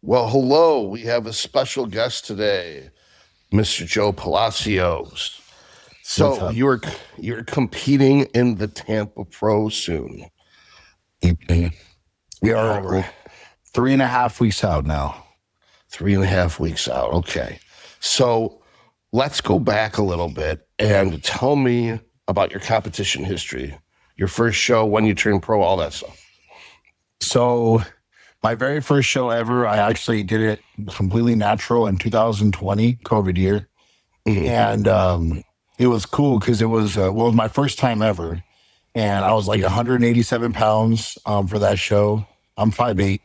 Well, hello. We have a special guest today, Mr. Joe Palacios. What's So up? you're competing in the Tampa Pro soon. Mhm. We How are are 3.5 weeks out now. 3.5 weeks out? Okay. So let's go back a little bit and tell me about your competition history, your first show, when you turned pro, all that stuff. So, my very first show ever, I actually did it completely natural in 2020, COVID year. Mhm. And it was cool because it was my first time ever. And I was like 187 pounds for that show. I'm 5'8".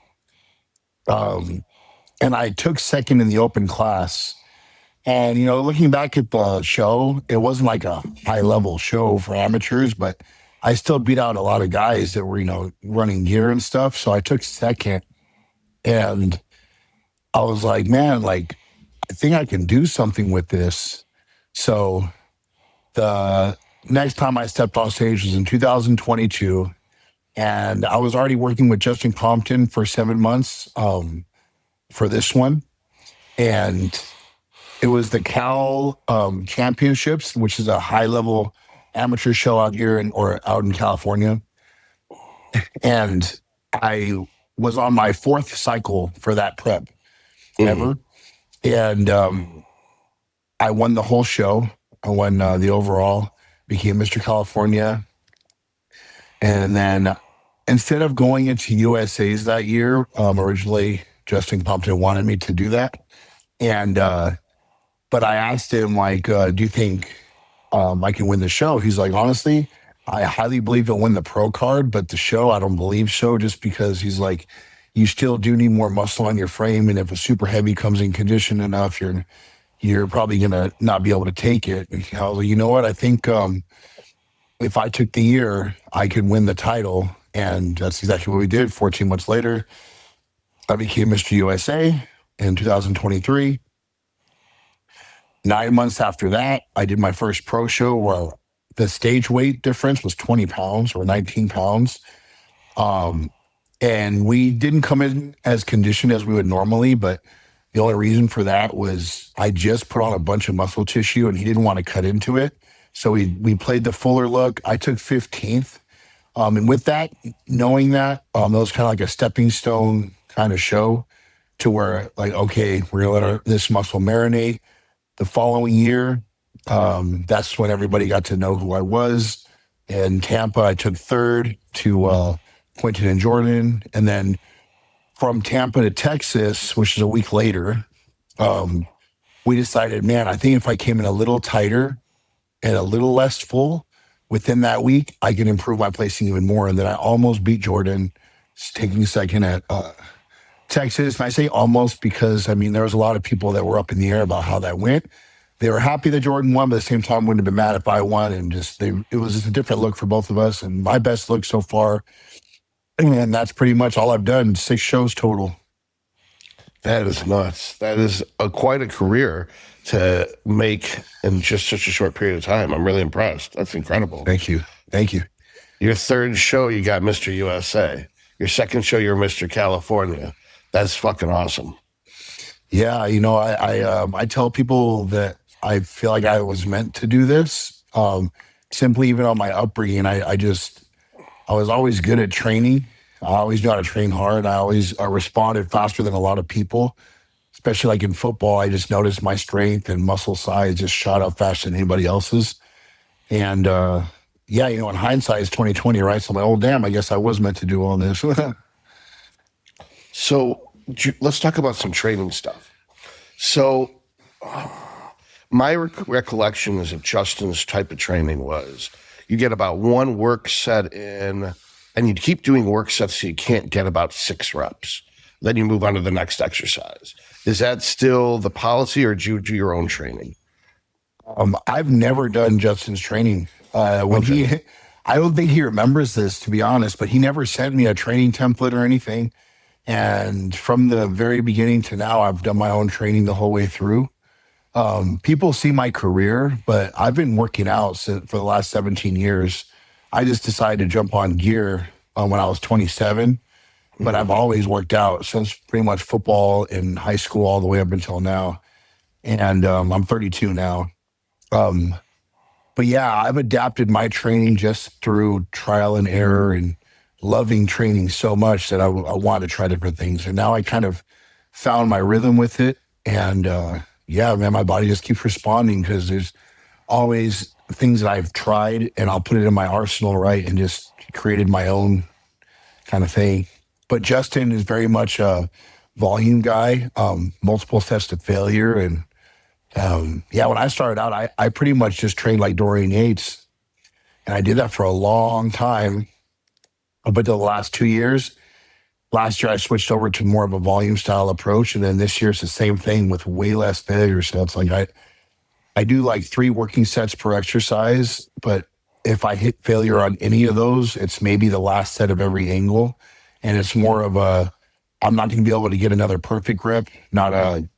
Um, and I took second in the open class. And, looking back at the show, it wasn't like a high level show for amateurs, but I still beat out a lot of guys that were, running gear and stuff. So I took second and I was like, man, like, I think I can do something with this. So the next time I stepped on stage was in 2022. And I was already working with Justin Compton for 7 months for this one. And it was the Cal Championships, which is a high level amateur show out here or out in California. And I was on my fourth cycle for that prep Mhm. ever. And I won the whole show. I won the overall, became Mr. California. And then instead of going into USA's that year, originally Justin Compton wanted me to do that. And but I asked him, like, do you think I can win the show? He's like, honestly, I highly believe he'll win the pro card, but the show, I don't believe so, just because he's like, you still do need more muscle on your frame. And if a super heavy comes in condition enough, you're probably gonna not be able to take it. And I was like, you know what? I think if I took the year, I could win the title. And that's exactly what we did. 14 months later, I became Mr. USA in 2023. 9 months after that, I did my first pro show where the stage weight difference was 20 pounds or 19 pounds. Um, and we didn't come in as conditioned as we would normally, but the only reason for that was I just put on a bunch of muscle tissue and he didn't want to cut into it. So we played the fuller look. I took 15th. And with that, knowing that, that was kind of like a stepping stone kind of show to where, like, okay, we're going to let this muscle marinate. The following year, that's when everybody got to know who I was. In Tampa, I took third to Quentin and Jordan. And then from Tampa to Texas, which is a week later, um, we decided, man, I think if I came in a little tighter and a little less full within that week, I can improve my placing even more. And then I almost beat Jordan, taking second at Texas. And I say almost because, I mean, there was a lot of people that were up in the air about how that went. They were happy that Jordan won, but at the same time, wouldn't have been mad if I won. And it was just a different look for both of us. And my best look so far. And that's pretty much all I've done. 6 shows total. That is nuts. That is quite a career to make in just such a short period of time. I'm really impressed. That's incredible. Thank you. Thank you. Your third show, you got Mr. USA. Your second show, you're Mr. California. That's fucking awesome. Yeah, I tell people that I feel like I was meant to do this. Simply even on my upbringing, I was always good at training. I always knew how to train hard. I always responded faster than a lot of people, especially like in football. I just noticed my strength and muscle size just shot up faster than anybody else's. And yeah, in hindsight, it's 2020, right? So I'm like, oh damn, I guess I was meant to do all this. So let's talk about some training stuff. So my recollection is of Justin's type of training was you get about one work set in and you'd keep doing work sets so you can't get about 6 reps. Then you move on to the next exercise. Is that still the policy or do you do your own training? I've never done Justin's training. Okay. I don't think he remembers this, to be honest, but he never sent me a training template or anything. And from the very beginning to now, I've done my own training the whole way through. People see my career, but I've been working out for the last 17 years. I just decided to jump on gear when I was 27. but I've always worked out since pretty much football in high school all the way up until now. And I'm 32 now. Um, but yeah, I've adapted my training just through trial and error and loving training so much that I want to try different things. And now I kind of found my rhythm with it. And yeah, man, my body just keeps responding because there's always things that I've tried and I'll put it in my arsenal, right? And just created my own kind of thing. But Justin is very much a volume guy, multiple sets to failure. And yeah, when I started out, I pretty much just trained like Dorian Yates. And I did that for a long time up until the last 2 years. Last year, I switched over to more of a volume style approach. And then this year, it's the same thing with way less failure sets. Like I do like 3 working sets per exercise, but if I hit failure on any of those, it's maybe the last set of every angle. And it's more of a, I'm not going to be able to get another perfect rep, not a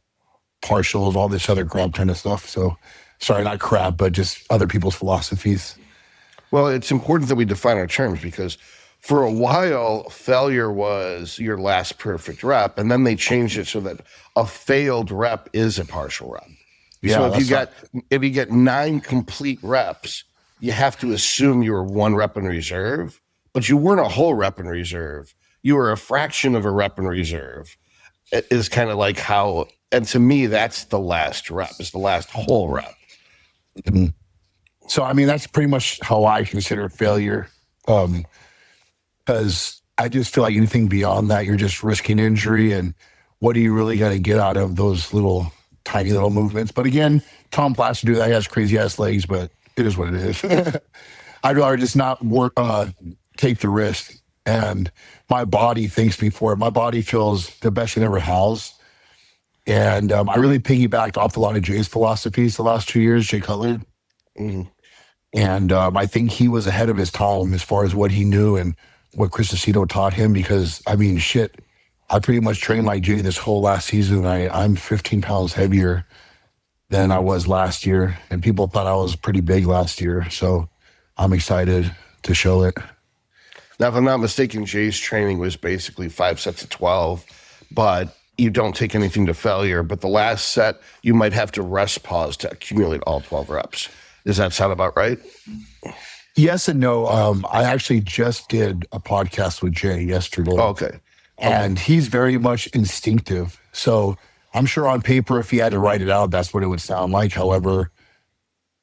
partials, all this other crap kind of stuff. So sorry, not crap, but just other people's philosophies. Well, it's important that we define our terms because for a while, failure was your last perfect rep, and then they changed it so that a failed rep is a partial rep. Yeah, So if you get 9 complete reps, you have to assume you were 1 rep in reserve, but you weren't a whole rep in reserve. You were a fraction of a rep in reserve. It is kind of like how, and to me, that's the last rep. It's the last whole rep. Mhm. So, I mean, that's pretty much how I consider failure. Because I just feel like anything beyond that, you're just risking injury. And what are you really going to get out of those little tiny little movements? But again, Tom Plaster do that. He has crazy ass legs, but it is what it is. I'd rather just not work, take the risk. And my body thanks me for it. My body feels the best it ever has. And I really piggybacked off a lot of Jay's philosophies the last 2 years, Jay Cutler. Mhm. And I think he was ahead of his time as far as what he knew and what Chris Aceto taught him. Because, I mean, shit, I pretty much trained like Jay this whole last season. I'm 15 pounds heavier than I was last year. And people thought I was pretty big last year. So I'm excited to show it. Now, if I'm not mistaken, Jay's training was basically 5 sets of 12, but you don't take anything to failure. But the last set, you might have to rest pause to accumulate all 12 reps. Does that sound about right? Yes and no. I actually just did a podcast with Jay yesterday. Oh, okay. And he's very much instinctive. So I'm sure on paper, if he had to write it out, that's what it would sound like. However,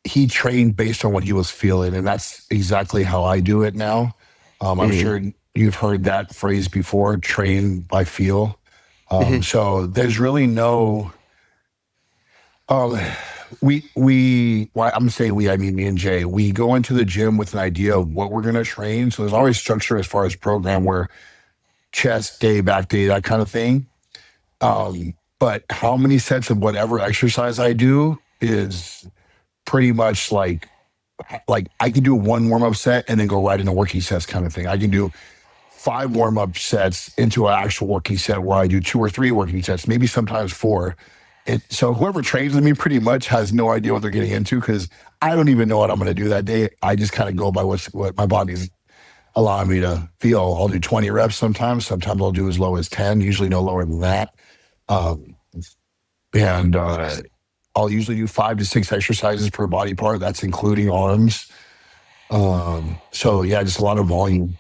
he trained based on what he was feeling. And that's exactly how I do it now. I'm sure you've heard that phrase before, train by feel. So there's really no, I'm saying we, I mean me and Jay, we go into the gym with an idea of what we're going to train. So there's always structure as far as program where chest day, back day, that kind of thing. But how many sets of whatever exercise I do is pretty much like I can do 1 warm-up set and then go right into working sets kind of thing. I can do 5 warm-up sets into an actual working set where I do 2 or 3 working sets, maybe sometimes 4. So whoever trains with me pretty much has no idea what they're getting into because I don't even know what I'm going to do that day. I just kind of go by what my body's allowing me to feel. I'll do 20 reps sometimes. Sometimes I'll do as low as 10, usually no lower than that. And I'll usually do 5 to 6 exercises per body part. That's including arms. So yeah, just a lot of volume.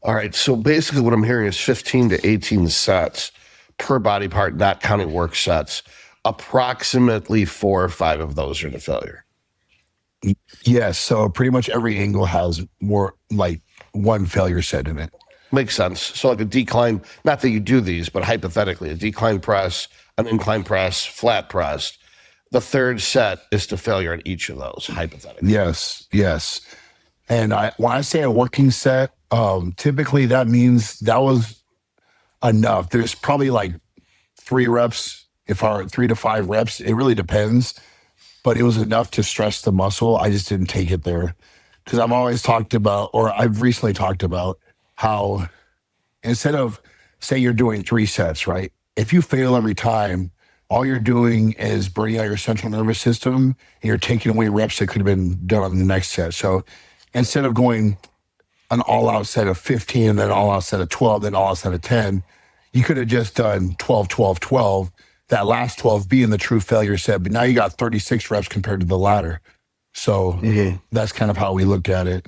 All right. So basically what I'm hearing is 15 to 18 sets per body part, not counting work sets. Approximately 4 or 5 of those are to failure. Yes. So pretty much every angle has more like 1 failure set in it. Makes sense. So like a decline, not that you do these, but hypothetically, a decline press, an incline press, flat press. The 3rd set is to failure in each of those, hypothetically. Yes. And when I say a working set, typically that means that was enough. There's probably like 3 reps, if I 3 to 5 reps. It really depends, but it was enough to stress the muscle. I just didn't take it there because I've recently talked about how instead of say you're doing 3 sets, right? If you fail every time, all you're doing is burning out your central nervous system and you're taking away reps that could have been done on the next set. So instead of going an all-out set of 15, then all-out set of 12, then all-out set of 10. You could have just done 12, 12, 12. That last 12 being the true failure set, but now you got 36 reps compared to the latter. So that's kind of how we looked at it.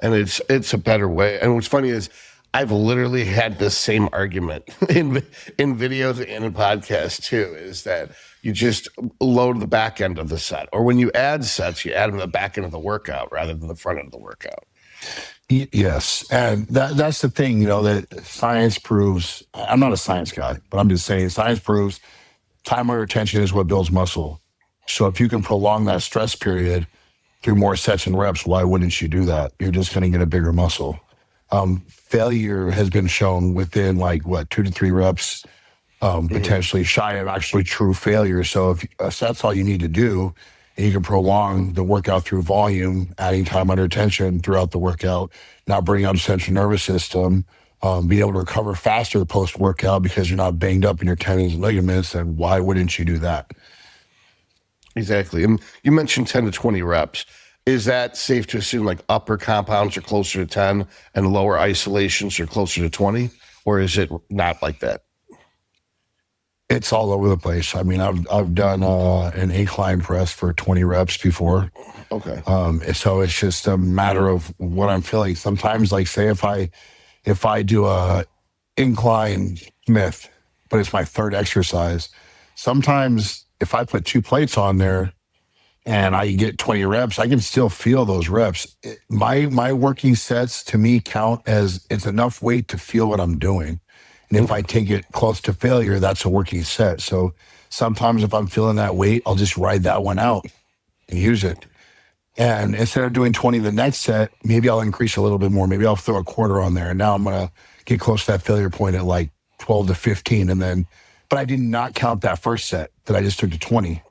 And it's a better way. And what's funny is I've literally had the same argument in videos and in podcasts too, is that you just load the back end of the set. Or when you add sets, you add them to the back end of the workout rather than the front end of the workout. Yes. And that's the thing, that science proves. I'm not a science guy, but I'm just saying science proves time under tension is what builds muscle. So if you can prolong that stress period through more sets and reps, why wouldn't you do that? You're just going to get a bigger muscle. Failure has been shown within 2 to 3 reps, potentially shy of actually true failure. So if that's all you need to do, and you can prolong the workout through volume, adding time under tension throughout the workout, not bringing out the central nervous system, being able to recover faster post-workout because you're not banged up in your tendons and ligaments, and why wouldn't you do that? Exactly. And you mentioned 10 to 20 reps. Is that safe to assume upper compounds are closer to 10 and lower isolations are closer to 20? Or is it not like that? It's all over the place. I mean, I've done an incline press for 20 reps before. Okay. So it's just a matter of what I'm feeling. Sometimes, say if I do a incline Smith, but it's my third exercise, sometimes if I put 2 plates on there and I get 20 reps, I can still feel those reps. My working sets to me count as it's enough weight to feel what I'm doing. And if I take it close to failure, that's a working set. So sometimes if I'm feeling that weight, I'll just ride that one out and use it. And instead of doing 20 the next set, maybe I'll increase a little bit more. Maybe I'll throw a quarter on there. And now I'm going to get close to that failure point at 12 to 15. But I did not count that first set that I just took to 20.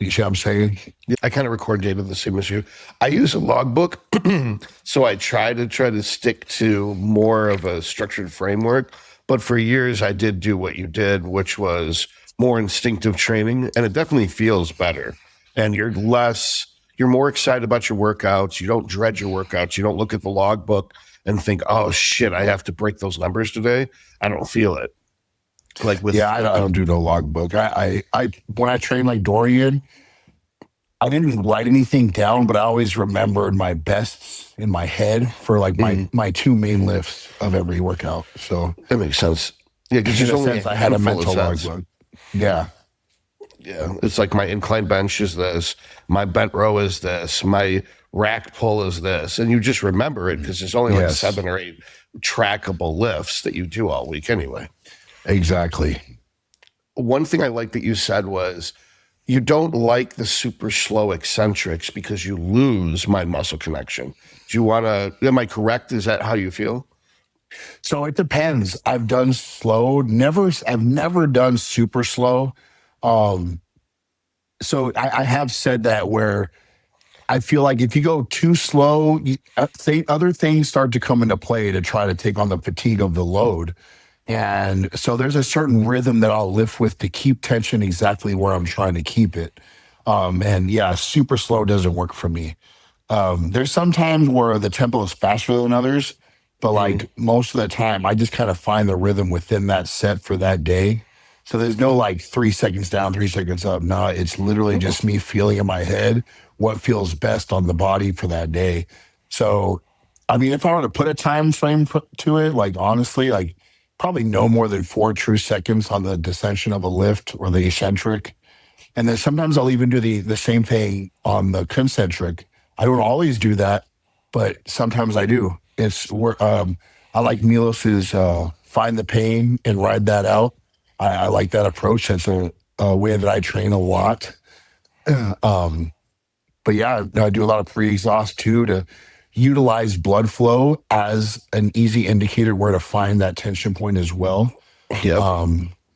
You see what I'm saying? Yeah, I kind of record data the same as you. I use a logbook, so I try to stick to more of a structured framework. But for years, I did do what you did, which was more instinctive training, and it definitely feels better. And you're more excited about your workouts. You don't dread your workouts. You don't look at the logbook and think, "Oh shit, I have to break those numbers today." I don't feel it. I don't do no logbook. I when I train like Dorian, I didn't write anything down, but I always remembered my bests in my head for my 2 main lifts of every workout. So that makes sense. Yeah, because I had a mental logbook. Yeah. Yeah, it's like my incline bench is this, my bent row is this, my rack pull is this, and you just remember it because there's only 7 or 8 trackable lifts that you do all week anyway. Exactly. One thing I like that you said was you don't like the super slow eccentrics because you lose mind muscle connection. Do you want to, am I correct? Is that how you feel? So it depends. I've done slow, I've never done super slow. So I have said that where I feel like if you go too slow, other things start to come into play to try to take on the fatigue of the load. And so there's a certain rhythm that I'll lift with to keep tension exactly where I'm trying to keep it. And yeah, super slow doesn't work for me. There's some times where the tempo is faster than others, but most of the time I just kind of find the rhythm within that set for that day. So there's no 3 seconds down, 3 seconds up. No, it's literally just me feeling in my head what feels best on the body for that day. So, I mean, if I were to put a time frame to it, honestly, probably no more than 4 true seconds on the descension of a lift or the eccentric. And then sometimes I'll even do the same thing on the concentric. I don't always do that, but sometimes I do. It's where I like Milos's find the pain and ride that out. I like that approach. That's a way that I train a lot. But yeah, I do a lot of pre-exhaust too to utilize blood flow as an easy indicator where to find that tension point as well. Yep.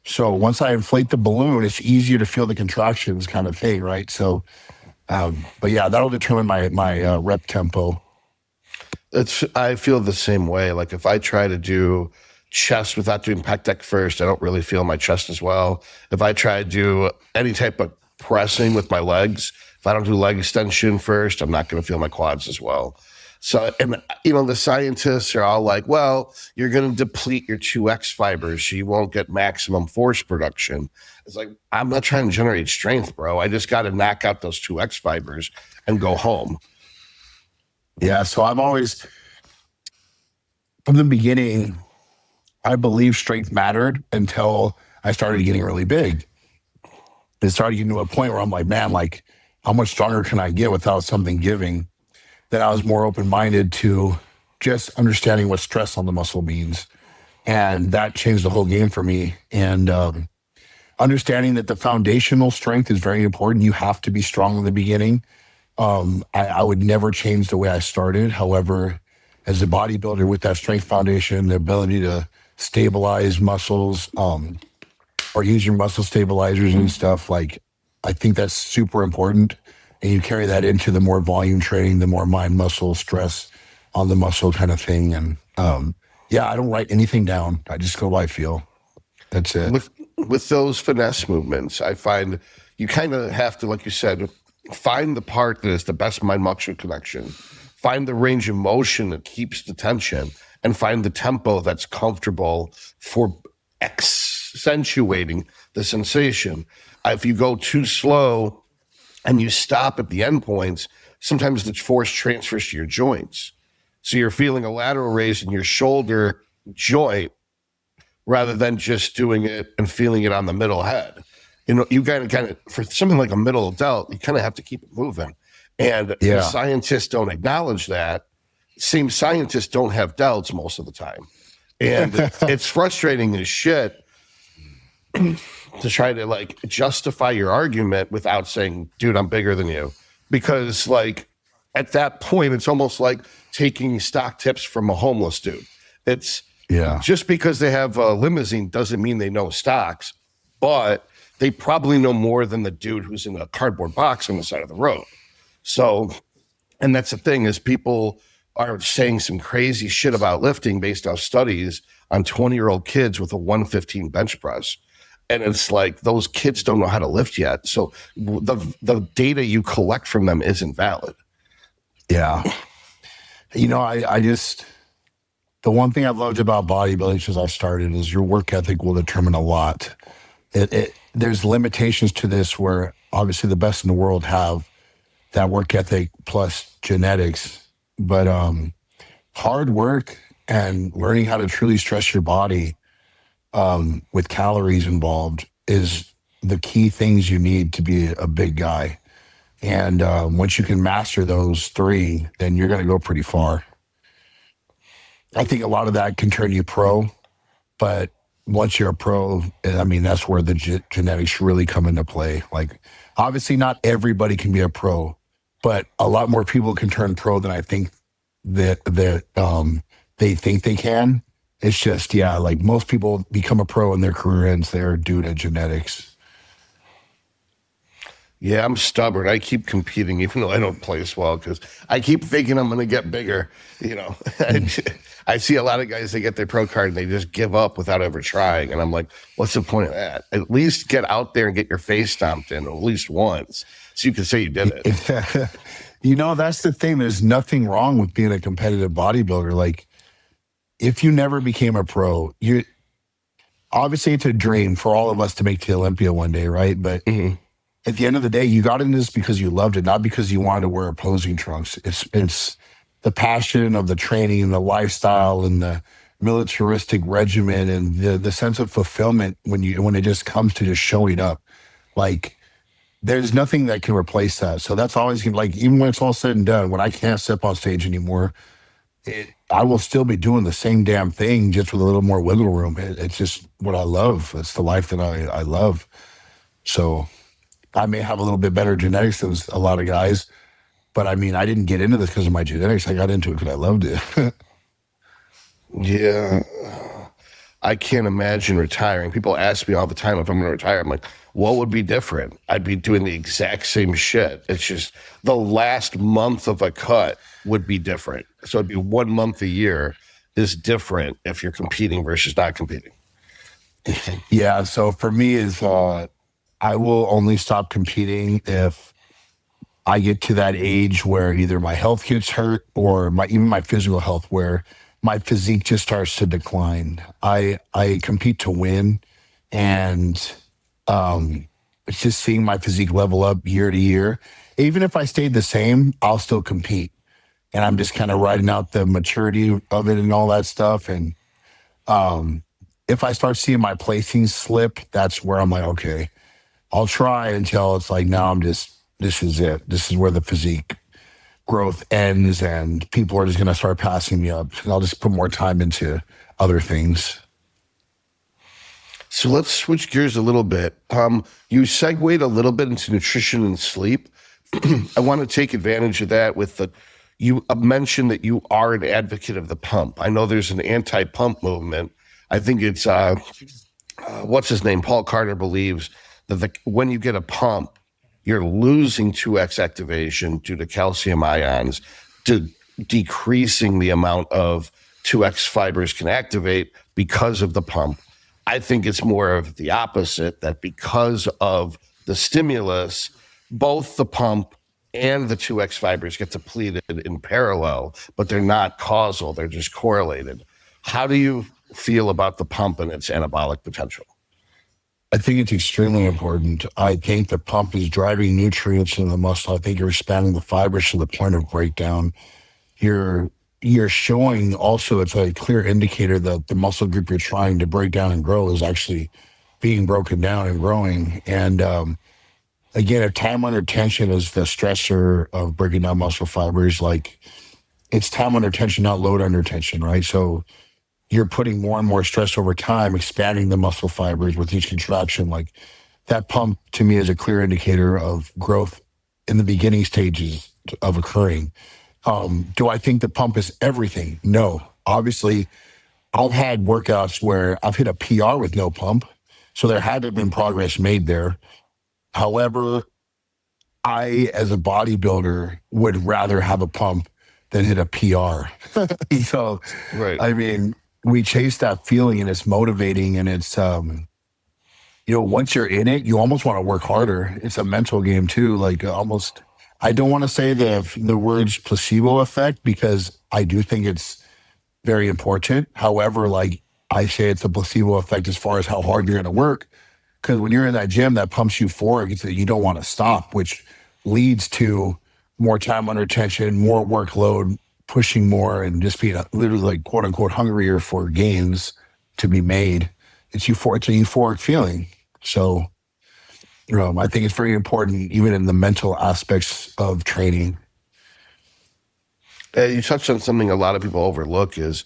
So once I inflate the balloon, it's easier to feel the contractions kind of thing, right? So, but yeah, that'll determine my rep tempo. I feel the same way. If I try to do chest without doing pec deck first, I don't really feel my chest as well. If I try to do any type of pressing with my legs, if I don't do leg extension first, I'm not going to feel my quads as well. So, and the scientists are all like, well, you're going to deplete your 2X fibers, so you won't get maximum force production. It's like, I'm not trying to generate strength, bro. I just got to knock out those 2X fibers and go home. Yeah. So I've always, from the beginning, I believe strength mattered until I started getting really big. It started getting to a point where I'm like, man, like, how much stronger can I get without something giving? Then I was more open-minded to just understanding what stress on the muscle means. And that changed the whole game for me. And understanding that the foundational strength is very important. You have to be strong in the beginning. I would never change the way I started. However, as a bodybuilder with that strength foundation, the ability to stabilize muscles, or use your muscle stabilizers and stuff, like, I think that's super important. And you carry that into the more volume training, the more mind muscle stress on the muscle kind of thing. And I don't write anything down. I just go by feel. That's it. With those finesse movements, I find you kind of have to, like you said, find the part that is the best mind muscle connection, find the range of motion that keeps the tension, and find the tempo that's comfortable for accentuating the sensation. If you go too slow and you stop at the endpoints, sometimes the force transfers to your joints. So you're feeling a lateral raise in your shoulder joint rather than just doing it and feeling it on the middle head. You kind of, for something like a middle delt, you kind of have to keep it moving. And the scientists don't acknowledge that. Same scientists don't have delts most of the time. And it's frustrating as shit to try to like justify your argument without saying, dude, I'm bigger than you. Because like at that point, it's almost like taking stock tips from a homeless dude. It's just because they have a limousine doesn't mean they know stocks, but they probably know more than the dude who's in a cardboard box on the side of the road. So, and that's the thing is people are saying some crazy shit about lifting based off studies on 20-year-old kids with a 115 bench press. And it's like those kids don't know how to lift yet. So the data you collect from them isn't valid. Yeah. I just, the one thing I've loved about bodybuilding since I started is your work ethic will determine a lot. There's limitations to this where obviously the best in the world have that work ethic plus genetics, but hard work and learning how to truly stress your body with calories involved is the key things you need to be a big guy. And once you can master those three, then you're going to go pretty far. I think a lot of that can turn you pro, but once you're a pro, I mean, that's where the genetics really come into play. Like, obviously not everybody can be a pro, but a lot more people can turn pro than I think that they think they can. It's just, like most people become a pro and their career ends there due to genetics. Yeah, I'm stubborn. I keep competing even though I don't place well because I keep thinking I'm going to get bigger. I see a lot of guys, they get their pro card and they just give up without ever trying. And I'm like, what's the point of that? At least get out there and get your face stomped in at least once so you can say you did it. That's the thing. There's nothing wrong with being a competitive bodybuilder. Like, if you never became a pro, obviously it's a dream for all of us to make the Olympia one day, right? But at the end of the day, you got into this because you loved it, not because you wanted to wear posing trunks. It's the passion of the training and the lifestyle and the militaristic regimen and the sense of fulfillment when it just comes to just showing up. Like, there's nothing that can replace that. So that's always like, even when it's all said and done, when I can't step on stage anymore, I will still be doing the same damn thing, just with a little more wiggle room. It's just what I love. It's the life that I love. So I may have a little bit better genetics than a lot of guys, but I mean, I didn't get into this because of my genetics. I got into it because I loved it. Yeah. I can't imagine retiring. People ask me all the time if I'm going to retire. I'm like, what would be different? I'd be doing the exact same shit. It's just the last month of a cut would be different. So it'd be 1 month a year is different if you're competing versus not competing. Yeah. So for me is I will only stop competing if I get to that age where either my health gets hurt or even my physical health, where my physique just starts to decline. I compete to win, and it's just seeing my physique level up year to year. Even if I stayed the same, I'll still compete, and I'm just kind of riding out the maturity of it and all that stuff. And if I start seeing my placings slip, that's where I'm like, okay, I'll try until it's like, now this is it. This is where the physique growth ends and people are just going to start passing me up. And I'll just put more time into other things. So let's switch gears a little bit. You segued a little bit into nutrition and sleep. I want to take advantage of that with you mentioned that you are an advocate of the pump. I know there's an anti-pump movement. I think it's, what's his name? Paul Carter believes that when you get a pump, you're losing 2x activation due to calcium ions, decreasing the amount of 2x fibers can activate because of the pump. I think it's more of the opposite, that because of the stimulus, both the pump and the 2x fibers get depleted in parallel, but they're not causal, they're just correlated. How do you feel about the pump and its anabolic potential? I think it's extremely important. I think the pump is driving nutrients in the muscle. I think you're expanding the fibers to the point of breakdown. You're showing also, it's a clear indicator that the muscle group you're trying to break down and grow is actually being broken down and growing. And again, if time under tension is the stressor of breaking down muscle fibers, like it's time under tension, not load under tension, right? So you're putting more and more stress over time, expanding the muscle fibers with each contraction. Like that pump to me is a clear indicator of growth in the beginning stages of occurring. Do I think the pump is everything? No. Obviously, I've had workouts where I've hit a PR with no pump. So there had to have been progress made there. However, I, as a bodybuilder, would rather have a pump than hit a PR. So, Right. I mean, we chase that feeling and it's motivating, and it's once you're in it, you almost want to work harder. It's a mental game too. Like almost, I don't want to say the words placebo effect, because I do think it's very important. However, like I say, it's a placebo effect as far as how hard you're going to work, because when you're in that gym, that pumps you forward. You don't want to stop, which leads to more time under tension, more workload, pushing more, and just being literally like quote unquote hungrier for gains to be made. It's a euphoric feeling. So I think it's very important, even in the mental aspects of training. You touched on something a lot of people overlook is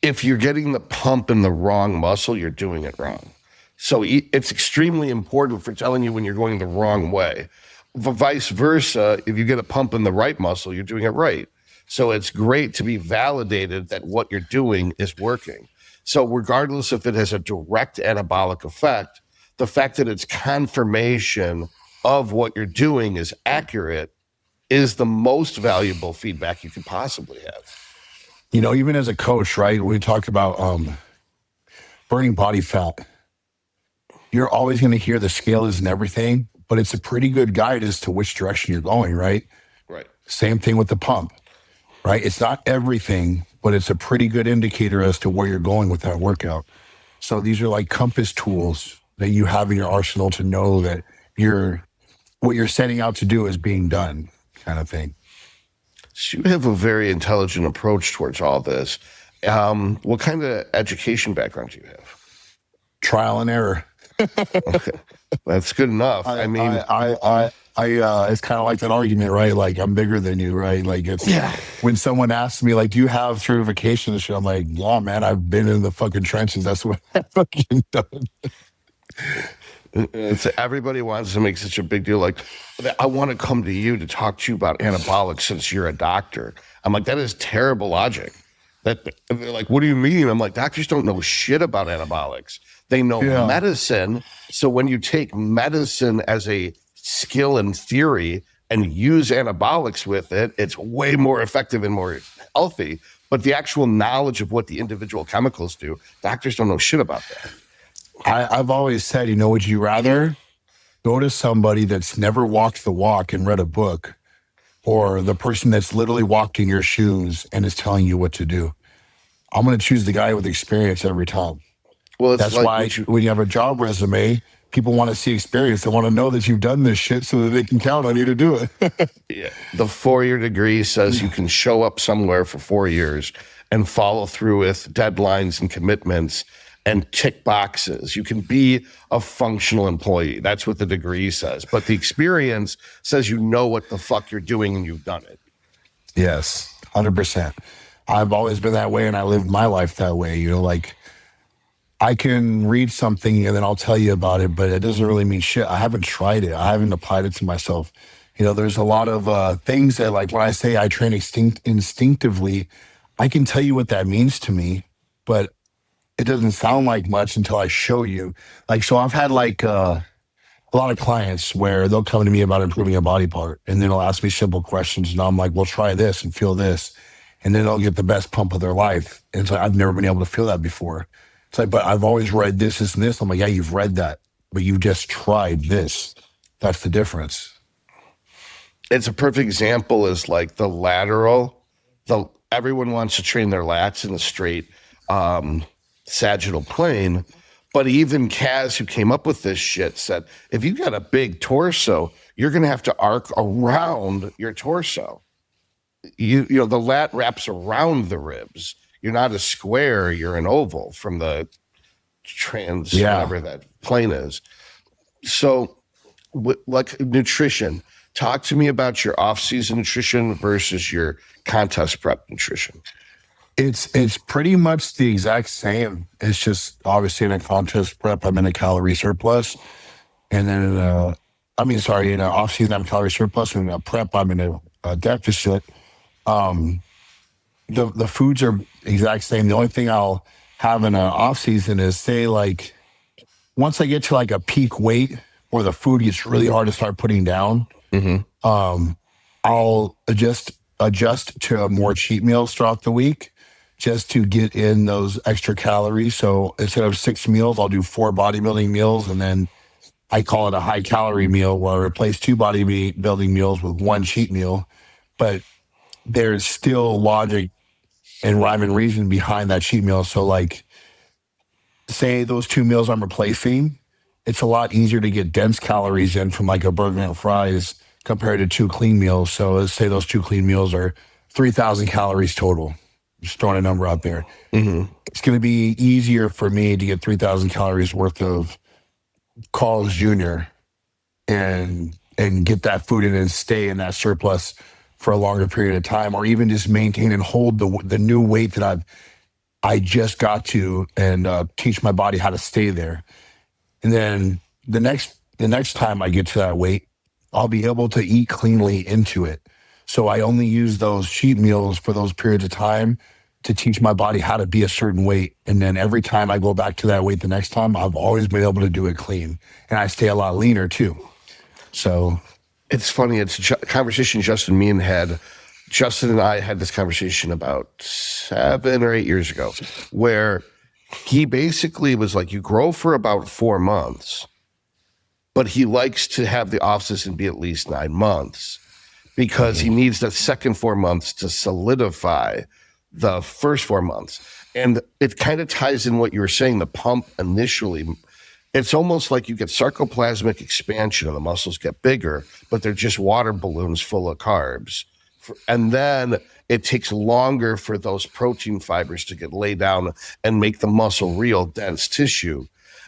if you're getting the pump in the wrong muscle, you're doing it wrong. So it's extremely important for telling you when you're going the wrong way. Vice versa, if you get a pump in the right muscle, you're doing it right. So it's great to be validated that what you're doing is working. So regardless if it has a direct anabolic effect, the fact that it's confirmation of what you're doing is accurate is the most valuable feedback you could possibly have. Even as a coach, right, we talk about burning body fat. You're always going to hear the scale isn't everything, but it's a pretty good guide as to which direction you're going, right? Right. Same thing with the pump, right? It's not everything, but it's a pretty good indicator as to where you're going with that workout. So these are like compass tools that you have in your arsenal to know that what you're setting out to do is being done, kind of thing. So you have a very intelligent approach towards all this. What kind of education background do you have? Trial and error. Okay. That's good enough. I mean, it's kind of like that argument, right? Like, I'm bigger than you, right? Like, it's when someone asks me, like, do you have certification and shit? I'm like, yeah, man, I've been in the fucking trenches. That's what I've fucking done. Everybody wants to make such a big deal. Like, I want to come to you to talk to you about anabolics since you're a doctor. I'm like, that is terrible logic. They're like, what do you mean? I'm like, doctors don't know shit about anabolics. They know medicine. So when you take medicine as a skill in theory and use anabolics with it, it's way more effective and more healthy. But the actual knowledge of what the individual chemicals do, doctors don't know shit about that. I've always said, would you rather go to somebody that's never walked the walk and read a book, or the person that's literally walked in your shoes and is telling you what to do. I'm going to choose the guy with experience every time. Well, it's That's like why when you have a job resume, people want to see experience. They want to know that you've done this shit so that they can count on you to do it. yeah, the 4-year degree says you can show up somewhere for 4 years and follow through with deadlines and commitments and tick boxes. You can be a functional employee. That's what the degree says. But the experience says you know what the fuck you're doing and you've done it. Yes, 100%. I've always been that way and I lived my life that way. Like I can read something and then I'll tell you about it, but it doesn't really mean shit. I haven't tried it. I haven't applied it to myself. There's a lot of things that, like, when I say I train instinctively, I can tell you what that means to me, but it doesn't sound like much until I show you. Like, so I've had a lot of clients where they'll come to me about improving a body part and then they'll ask me simple questions. And I'm like, well, try this and feel this. And then they'll get the best pump of their life. And it's like, I've never been able to feel that before. It's like, but I've always read this, this, and this. I'm like, yeah, you've read that, but you just tried this. That's the difference. It's a perfect example is like the lateral. Everyone wants to train their lats in a straight sagittal plane. But even Kaz, who came up with this shit, said, if you got a big torso, you're going to have to arc around your torso. The lat wraps around the ribs. You're not a square, you're an oval from the whatever that plane is. So, like nutrition, talk to me about your off-season nutrition versus your contest prep nutrition. It's pretty much the exact same. It's just obviously in a contest prep, I'm in a calorie surplus. And then in an off-season, I'm calorie surplus. And in a prep, I'm in a deficit. The foods are exact same. The only thing I'll have in an off season is, say, like, once I get to like a peak weight or the food gets really hard to start putting down, I'll adjust to more cheat meals throughout the week just to get in those extra calories. So instead of 6 meals, I'll do 4 bodybuilding meals, and then I call it a high calorie meal where I replace 2 bodybuilding meals with 1 cheat meal. But there's still logic and rhyme and reason behind that cheat meal. So, like, say those 2 meals I'm replacing, it's a lot easier to get dense calories in from like a burger and fries compared to 2 clean meals. So let's say those 2 clean meals are 3,000 calories total. Just throwing a number out there. It's going to be easier for me to get 3,000 calories worth of Carl's Jr. and get that food in and stay in that surplus for a longer period of time, or even just maintain and hold the new weight that I just got to, and teach my body how to stay there. And then the next time I get to that weight, I'll be able to eat cleanly into it. So I only use those cheat meals for those periods of time to teach my body how to be a certain weight. And then every time I go back to that weight the next time, I've always been able to do it clean. And I stay a lot leaner too. So it's funny. It's a conversation Justin and I had this conversation about 7 or 8 years ago, where he basically was like, you grow for about 4 months, but he likes to have the off season be at least 9 months because he needs the second 4 months to solidify the first 4 months. And it kind of ties in what you were saying, the pump initially. It's almost like you get sarcoplasmic expansion and the muscles get bigger, but they're just water balloons full of carbs. And then it takes longer for those protein fibers to get laid down and make the muscle real dense tissue.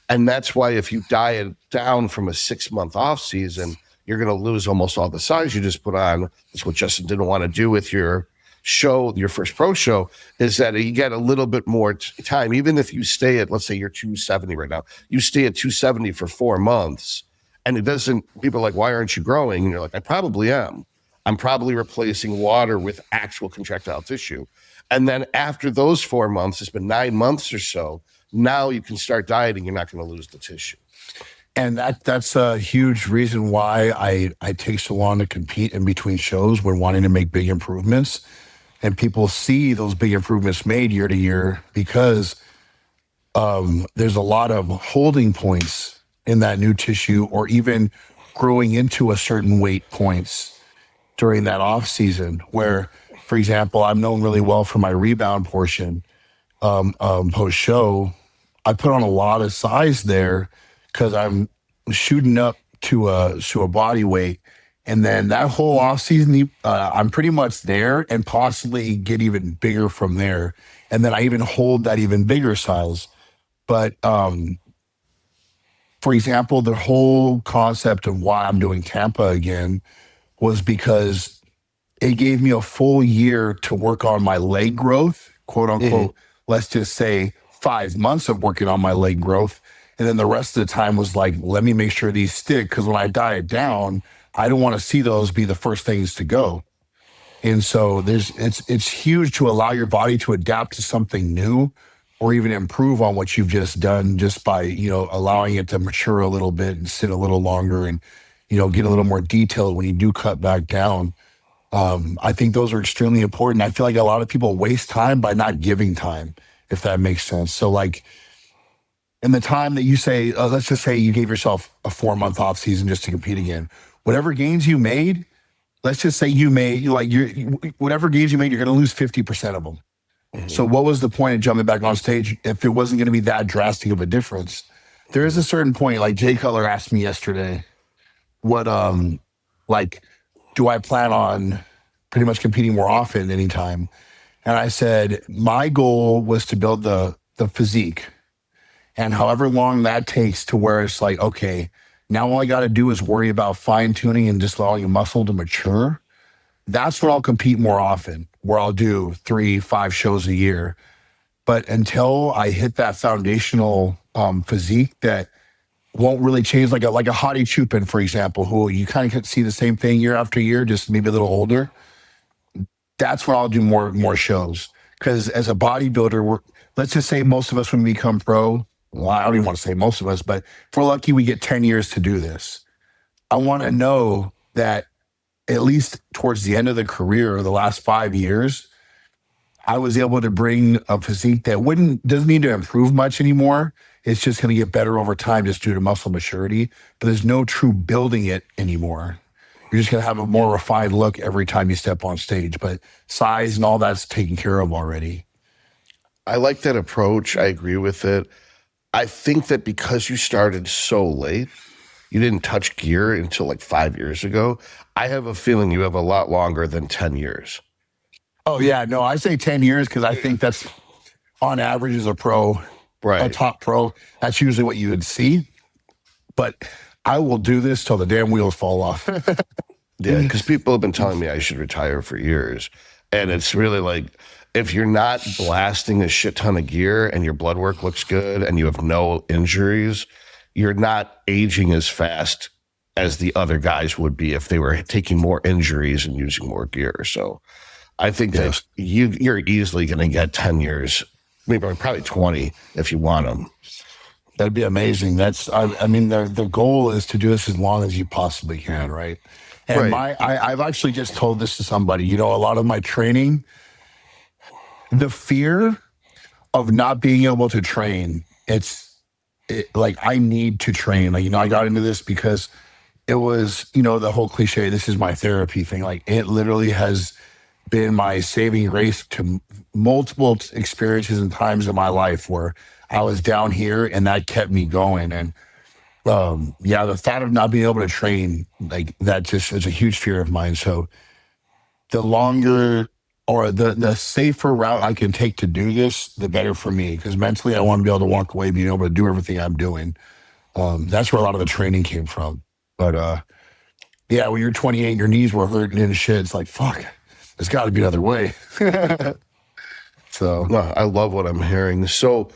And that's why if you diet down from a 6-month off season, you're going to lose almost all the size you just put on. That's what Justin didn't want to do with your show, your first pro show, is that you get a little bit more time. Even if you stay at, let's say you're 270 right now, you stay at 270 for 4 months, and it doesn't, people are like, why aren't you growing? And you're like, I probably am. I'm probably replacing water with actual contractile tissue. And then after those 4 months, it's been 9 months or so, now you can start dieting. You're not going to lose the tissue. And that's a huge reason why I take so long to compete in between shows when wanting to make big improvements. And people see those big improvements made year to year because there's a lot of holding points in that new tissue, or even growing into a certain weight points during that off season where, for example, I'm known really well for my rebound portion post show. I put on a lot of size there because I'm shooting up to a body weight. And then that whole off season, I'm pretty much there and possibly get even bigger from there. And then I even hold that even bigger size. But for example, the whole concept of why I'm doing Tampa again was because it gave me a full year to work on my leg growth, quote Mhm. unquote. Let's just say 5 months of working on my leg growth. And then the rest of the time was like, let me make sure these stick. Because when I diet down, I don't want to see those be the first things to go. And so it's huge to allow your body to adapt to something new or even improve on what you've just done just by, allowing it to mature a little bit and sit a little longer and, get a little more detailed when you do cut back down. I think those are extremely important. I feel like a lot of people waste time by not giving time, if that makes sense. So, like, in the time that you say, let's just say you gave yourself a 4 month off season just to compete again, whatever gains you made, let's just say you made whatever gains you made, you're going to lose 50% of them. So, Mhm. what was the point of jumping back on stage if it wasn't going to be that drastic of a difference? There is a certain point, like Jay Cutler asked me yesterday, what like do I plan on pretty much competing more often anytime? And I said my goal was to build the physique, and however long that takes to where it's like, okay, now all I got to do is worry about fine tuning and just allowing a muscle to mature. That's when I'll compete more often, where I'll do 3, 5 shows a year. But until I hit that foundational physique that won't really change, like a Hadi Chupin, for example, who you kind of could see the same thing year after year, just maybe a little older. That's when I'll do more shows. Because as a bodybuilder, let's just say most of us when we become pro, well, I don't even want to say most of us, but if we're lucky, we get 10 years to do this. I want to know that at least towards the end of the career or the last 5 years, I was able to bring a physique that wouldn't doesn't need to improve much anymore. It's just going to get better over time just due to muscle maturity. But there's no true building it anymore. You're just going to have a more refined look every time you step on stage. But size and all that's taken care of already. I like that approach. I agree with it. I think that because you started so late, you didn't touch gear until like 5 years ago. I have a feeling you have a lot longer than 10 years. Oh yeah, no, I say 10 years because I think that's on average as a pro, a Right. top pro. That's usually what you would see. But I will do this till the damn wheels fall off. Yeah. Because people have been telling me I should retire for years. And it's really like, if you're not blasting a shit ton of gear and your blood work looks good and you have no injuries, you're not aging as fast as the other guys would be if they were taking more injuries and using more gear. So I think that Yes. you're easily going to get 10 years, maybe probably 20 if you want them. That'd be amazing. I mean, the goal is to do this as long as you possibly can, right? And Right. I've actually just told this to somebody. A lot of my training, the fear of not being able to train, like I need to train. Like, I got into this because it was, the whole cliche, this is my therapy thing. Like, it literally has been my saving grace to multiple experiences and times in my life where I was down here and that kept me going. And yeah, the thought of not being able to train, like that just is a huge fear of mine. So the longer or the safer route I can take to do this, the better for me. Because mentally, I want to be able to walk away, being able to do everything I'm doing. That's where a lot of the training came from. But yeah, when you're 28, your knees were hurting and shit. It's like, fuck, there's got to be another way. So, No, I love what I'm hearing. So,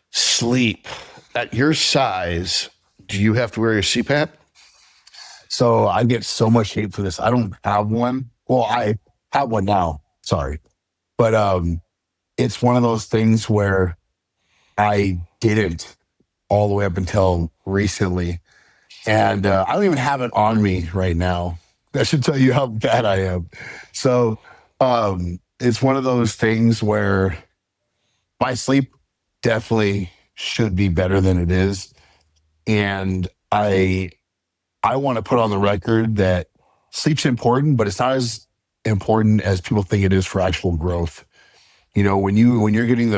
sleep at your size, do you have to wear your CPAP? so I get so much hate for this. I don't have one. Well, I have one now. Sorry, but it's one of those things where I didn't all the way up until recently. And I don't even have it on me right now. That should tell you how bad I am. So it's one of those things where my sleep definitely should be better than it is. And I want to put on the record that sleep's important, but it's not as important as people think it is for actual growth. When you're getting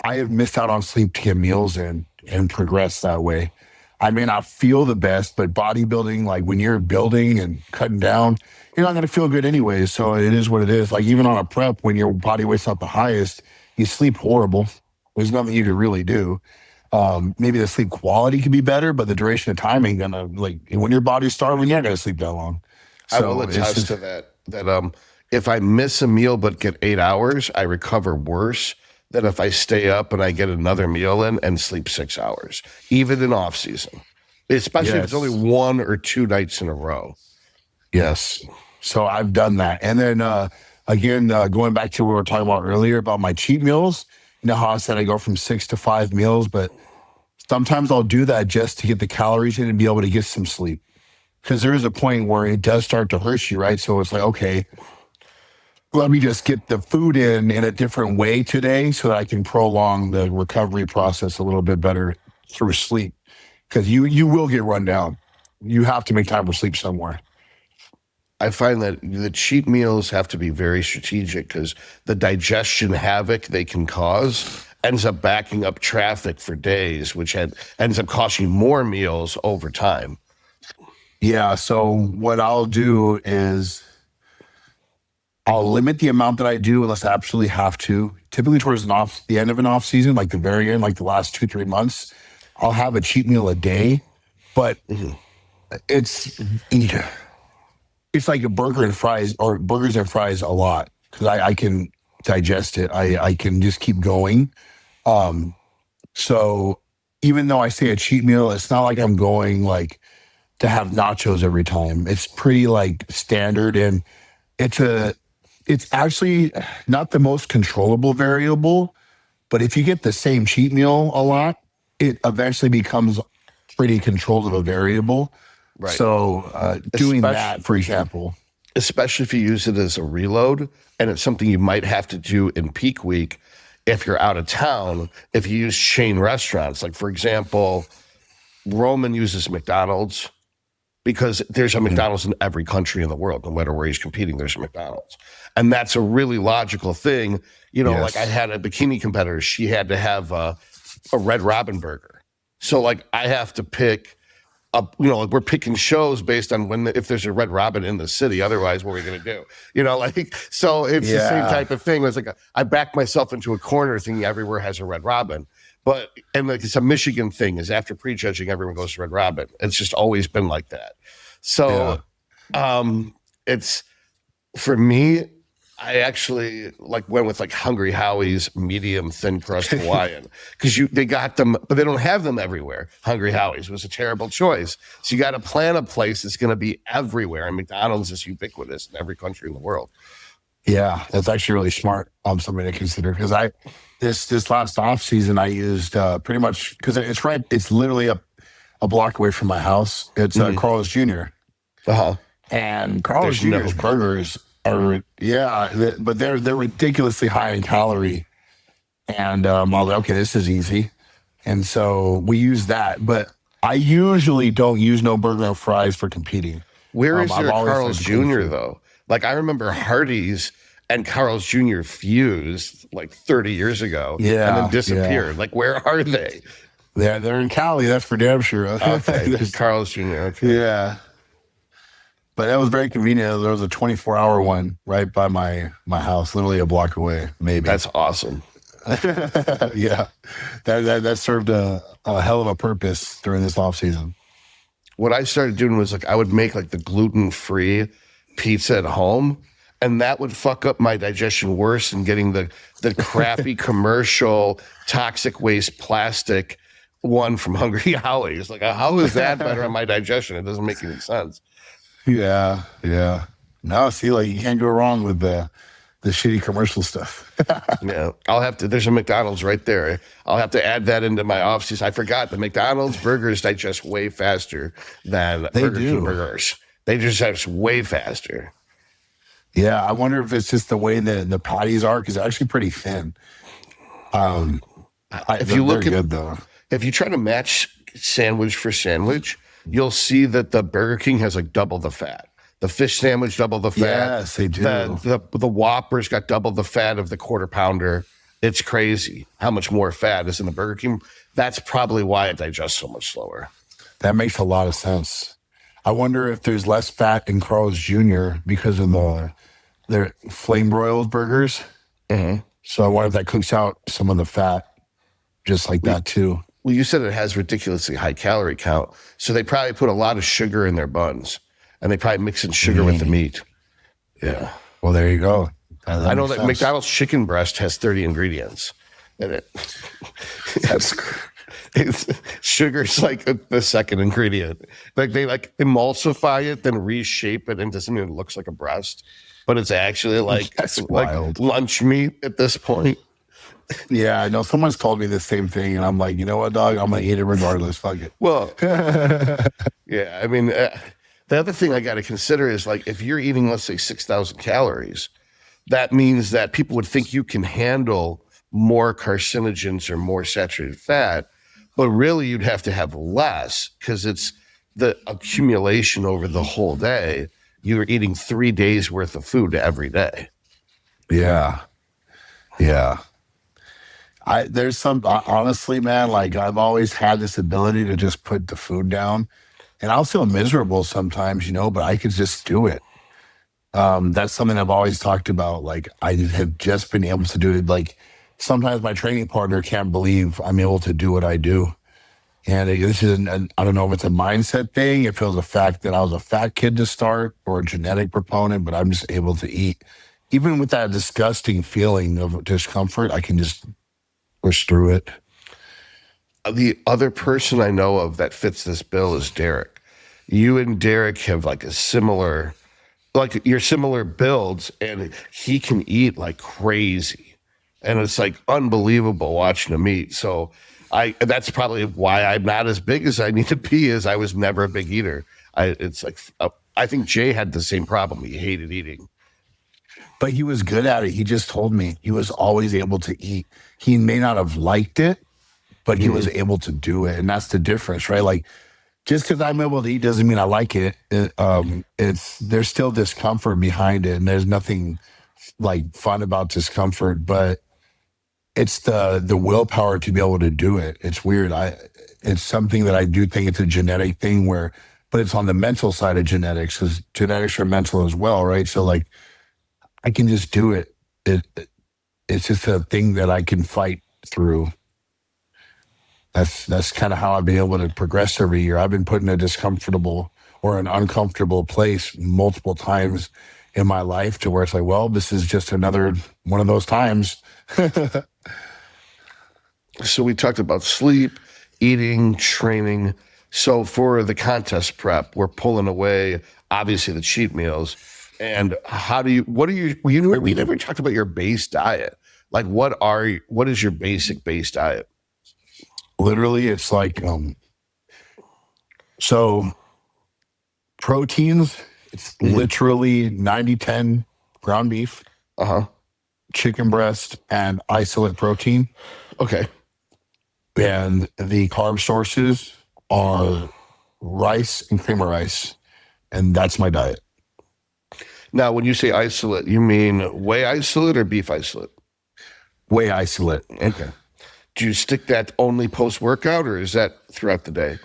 I have missed out on sleep to get meals in and progress that way. I may not feel the best, but bodybuilding, like when you're building and cutting down, you're not going to feel good anyway. So it is what it is. Like even on a prep, when your body weight's not the highest, you sleep horrible. There's nothing you can really do. Maybe the sleep quality could be better, but the duration of time ain't gonna, like, when your body's starving, you're not gonna sleep that long. I will So attest to that. If I miss a meal but get 8 hours, I recover worse than if I stay up and I get another meal in and sleep 6 hours, even in off season, especially if it's only yes, 1 or 2 nights in a row. yes. So I've done that. And then again, going back to what we were talking about earlier about my cheat meals, how I said I go from 6 to 5 meals, but sometimes I'll do that just to get the calories in and be able to get some sleep. Because there is a point where it does start to hurt you, right? So it's like, okay, let me just get the food in a different way today so that I can prolong the recovery process a little bit better through sleep. Because you will get run down. You have to make time for sleep somewhere. I find that the cheat meals have to be very strategic because the digestion havoc they can cause ends up backing up traffic for days, which ends up costing more meals over time. Yeah. So what I'll do is I'll limit the amount that I do unless I absolutely have to. Typically towards the end of an off season, like the very end, like the last 2, 3 months, I'll have a cheat meal a day, but Mhm. it's it's like a burger and fries or burgers and fries a lot because I can digest it. I can just keep going. Um, so even though I say a cheat meal, it's not like I'm going like to have nachos every time. It's pretty like standard, and it's a it's actually not the most controllable variable, but if you get the same cheat meal a lot, it eventually becomes pretty controlled of a variable. Right. So doing Especially, that, for example, especially if you use it as a reload and it's something you might have to do in peak week if you're out of town, if you use chain restaurants. Like, for example, Roman uses McDonald's because there's a mm, McDonald's in every country in the world. No matter where he's competing, there's a McDonald's. And that's a really logical thing. Like I yes, had a bikini competitor, she had to have a Red Robin burger. So, like, I have to pick up, like we're picking shows based on if there's a Red Robin in the city. Otherwise, what are we going to do? So it's the same yeah, type of thing. It's like I back myself into a corner thinking everywhere has a Red Robin. And like it's a Michigan thing is after prejudging, everyone goes to Red Robin. It's just always been like that. yeah. So it's for me, I actually like went with like Hungry Howie's medium thin crust Hawaiian because they got them, but they don't have them everywhere. Hungry Howie's was a terrible choice. So you got to plan a place that's going to be everywhere, and McDonald's is ubiquitous in every country in the world. Yeah, that's actually really smart. Something to consider because this last off season I used pretty much because it's right. It's literally a block away from my house. It's Mm-hmm. Carl's Jr. Uh-huh. and Carl's There's no Jr.'s burgers are but they're ridiculously high in calorie. And I was like, okay, this is easy. And so we use that, but I usually don't use no burger and fries for competing. Where is I've there a always Carl's liked the clean Jr. food. though? Like I remember Hardee's and Carl's Jr. fused like 30 years ago and then Yeah, yeah. disappeared. Like where are they? They're in Cali, that's for damn sure. Okay, Carl's Jr. Okay. Yeah. But that was very convenient. There was a 24-hour one right by my house, literally a block away, maybe. That's awesome. Yeah. That served a hell of a purpose during this off season. What I started doing was like I would make like the gluten-free pizza at home, and that would fuck up my digestion worse than getting the crappy commercial toxic waste plastic one from Hungry Howie's. Like how is that better on my digestion? It doesn't make any sense. Yeah, yeah. No, see, like you can't go wrong with the shitty commercial stuff. Yeah, I'll have to. There's a McDonald's right there. I'll have to add that into my off season. I forgot the McDonald's burgers digest way faster than They Burger King do. burgers. They just digest way faster. Yeah, I wonder if it's just the way the patties are because they're actually pretty thin. Um, If they're, you they're look at good though. if you try to match sandwich for sandwich, you'll see that the Burger King has like double the fat. The fish sandwich, double the fat. Yes, they do. The Whoppers got double the fat of the quarter pounder. It's crazy how much more fat is in the Burger King. That's probably why it digests so much slower. That makes a lot of sense. I wonder if there's less fat in Carl's Jr. because of their flame broiled burgers. Mm-hmm. So I wonder if that cooks out some of the fat just like that too. Well, you said it has ridiculously high calorie count. So they probably put a lot of sugar in their buns, and they probably mix in sugar with the meat. Yeah. Well, there you go. I know that McDonald's chicken breast has 30 ingredients in it. Sugar's like the second ingredient. Like they emulsify it, then reshape it into something that looks like a breast, but it's actually like lunch meat at this point. Yeah, I know. Someone's told me the same thing, and I'm like, you know what, dog? I'm gonna eat it regardless. Fuck it. Well, yeah. I mean, the other thing I got to consider is like if you're eating, let's say, 6,000 calories. That means that people would think you can handle more carcinogens or more saturated fat, but really you'd have to have less because it's the accumulation over the whole day. You're eating 3 days worth of food every day. Yeah. There's some, honestly, man, like I've always had this ability to just put the food down, and I'll feel miserable sometimes, but I could just do it. That's something I've always talked about. Like I have just been able to do it. Like sometimes my training partner can't believe I'm able to do what I do. And this is, I don't know if it's a mindset thing, if it was a fact that I was a fat kid to start or a genetic proponent, but I'm just able to eat. Even with that disgusting feeling of discomfort, I can just push through it. The other person I know of that fits this bill is Derek. You and Derek have like a similar, like your similar builds, and he can eat like crazy. And it's like unbelievable watching him eat. So that's probably why I'm not as big as I need to be, is I was never a big eater. I think Jay had the same problem. He hated eating. But he was good at it. He just told me he was always able to eat. He may not have liked it, but he was able to do it. And that's the difference, right? Like just because I'm able to eat doesn't mean I like it. There's still discomfort behind it. And there's nothing like fun about discomfort, but it's the willpower to be able to do it. It's weird. It's something that I do think it's a genetic thing but it's on the mental side of genetics, because genetics are mental as well, right? So like I can just do it. It's just a thing that I can fight through. That's kind of how I've been able to progress every year. I've been put in a discomfortable or an uncomfortable place multiple times in my life to where it's like, well, this is just another one of those times. So we talked about sleep, eating, training. So for the contest prep, we're pulling away, obviously, the cheat meals. And we never talked about your base diet. Like what is your basic base diet? Literally, it's like, so proteins, it's literally 90-10 ground beef, chicken breast, and isolate protein. Okay. And the carb sources are rice and cream of rice. And that's my diet. Now, when you say isolate, you mean whey isolate or beef isolate? Whey isolate. Okay. Do you stick that only post-workout, or is that throughout the day?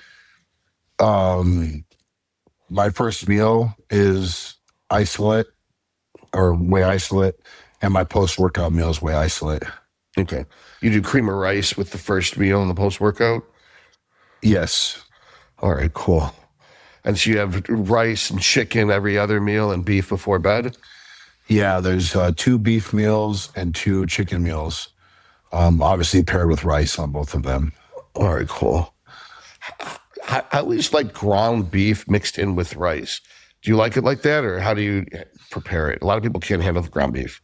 My first meal is isolate or whey isolate, and my post-workout meal is whey isolate. Okay. You do cream of rice with the first meal and the post-workout? Yes. All right, cool. And so you have rice and chicken every other meal and beef before bed? Yeah, there's 2 beef meals and 2 chicken meals. Obviously paired with rice on both of them. All right, cool. I always like ground beef mixed in with rice. Do you like it like that, or how do you prepare it? A lot of people can't handle the ground beef.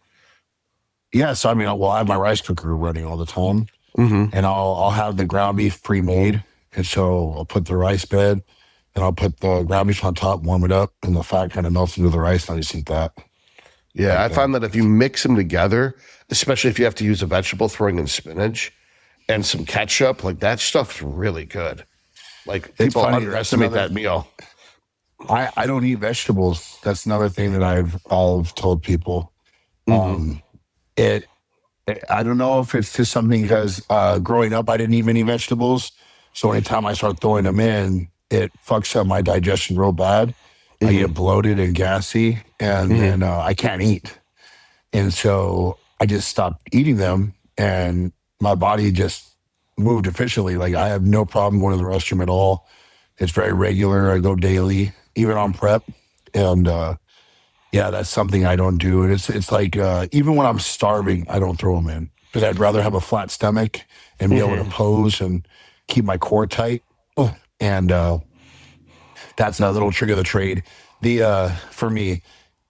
Yes, I mean, I have my rice cooker running all the time, and I'll have the ground beef pre-made, and so I'll put the rice bed, and I'll put the ground beef on top, warm it up, and the fat kind of melts into the rice, and I just eat that. Yeah, like I find that if you mix them together, especially if you have to use a vegetable, throwing in spinach and some ketchup, like that stuff's really good. Like people underestimate that meal. I don't eat vegetables. That's another thing that I've told people. Hmm. Um, it I don't know if it's just something because growing up I didn't eat many vegetables, so anytime I start throwing them in, it fucks up my digestion real bad. I Hmm. get bloated and gassy, and Hmm. then I can't eat, and so I just stopped eating them, and my body just moved efficiently. Like I have no problem going to the restroom at all. It's very regular. I go daily, even on prep, and yeah, that's something I don't do. And it's like even when I'm starving, I don't throw them in because I'd rather have a flat stomach and be able to Hmm. pose and keep my core tight. And that's a little trick of the trade. The for me,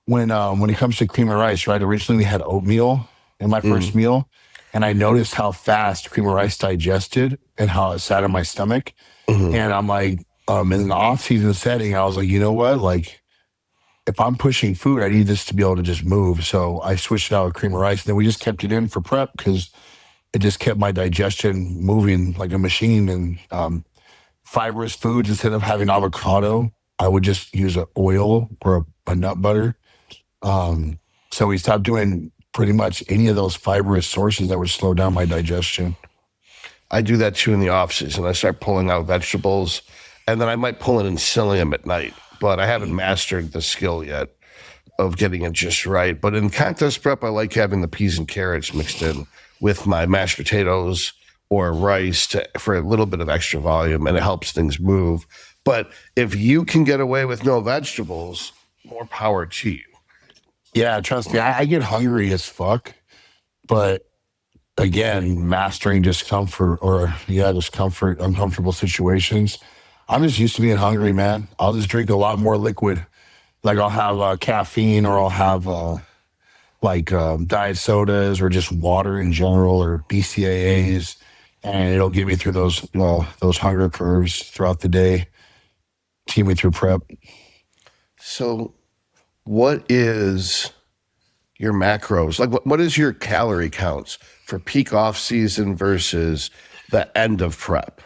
when it comes to cream of rice, right? Originally we had oatmeal in my Hmm. first meal, and I noticed how fast cream of rice digested and how it sat in my stomach. Hmm. And I'm like, in the off season setting, I was like, you know what, like if I'm pushing food, I need this to be able to just move. So I switched it out with cream of rice. And then we just kept it in for prep because it just kept my digestion moving like a machine. And fibrous foods, instead of having avocado, I would just use an oil or a nut butter. Um, so we stopped doing pretty much any of those fibrous sources that would slow down my digestion. I do that too in the off season. I start pulling out vegetables, and then I might pull in and psyllium at night. But I haven't mastered the skill yet of getting it just right. But in contest prep, I like having the peas and carrots mixed in with my mashed potatoes or rice for a little bit of extra volume, and it helps things move. But if you can get away with no vegetables, more power to you. Yeah, trust me, I get hungry as fuck. But again, mastering discomfort or yeah, discomfort, uncomfortable situations. I'm just used to being hungry, man. I'll just drink a lot more liquid. Like I'll have caffeine, or I'll have like diet sodas, or just water in general, or BCAAs, and it'll get me through those hunger curves throughout the day, keep me through prep. So, what is your macros? Like, what is your calorie counts for peak off season versus the end of prep?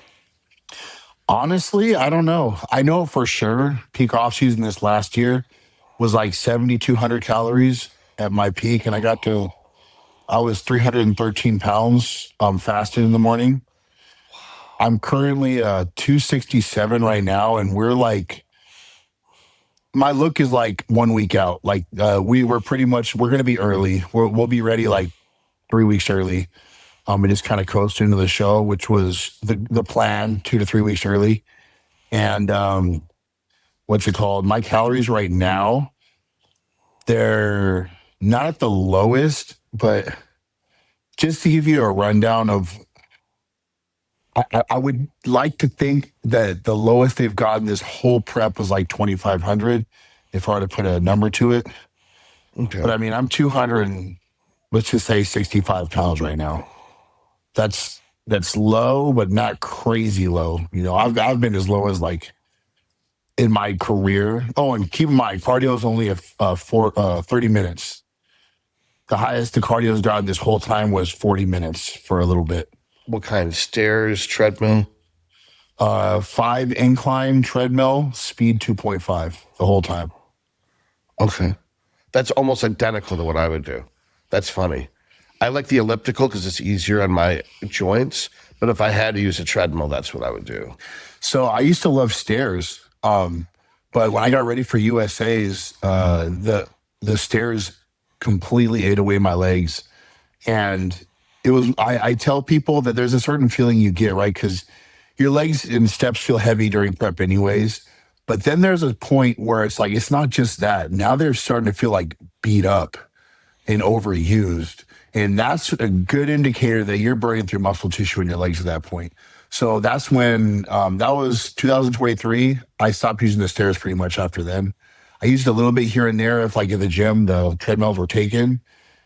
Honestly, I don't know. I know for sure peak off season this last year was like 7,200 calories at my peak, and I was 313 pounds fasted in the morning. I'm currently 267 right now, and we're like my look is like 1 week out. Like we were pretty much we're gonna be early. We'll be ready like 3 weeks early. We just kind of coast into the show, which was the plan, 2 to 3 weeks early. And what's it called? My calories right now, they're not at the lowest, but just to give you a rundown of, I would like to think that the lowest they've gotten this whole prep was like 2,500, if I were to put a number to it. But Okay. I mean, I'm 200 let's just say 65 pounds right now. That's low, but not crazy low. You know, I've been as low as like in my career. Oh, and keep in mind, cardio is only 30 minutes. The highest the cardio's gotten this whole time was 40 minutes for a little bit. What kind of stairs, treadmill? Five incline treadmill, speed 2.5 the whole time. Okay. That's almost identical to what I would do. That's funny. I like the elliptical because it's easier on my joints. But if I had to use a treadmill, that's what I would do. So I used to love stairs. But when I got ready for USA's, the stairs completely ate away my legs. And it was I tell people that there's a certain feeling you get, right? Because your legs and steps feel heavy during prep anyways. But then there's a point where it's like it's not just that. Now they're starting to feel like beat up and overused. And that's a good indicator that you're burning through muscle tissue in your legs at that point. So that's when that was 2023. I stopped using the stairs pretty much after then. I used a little bit here and there if like in the gym the treadmills were taken,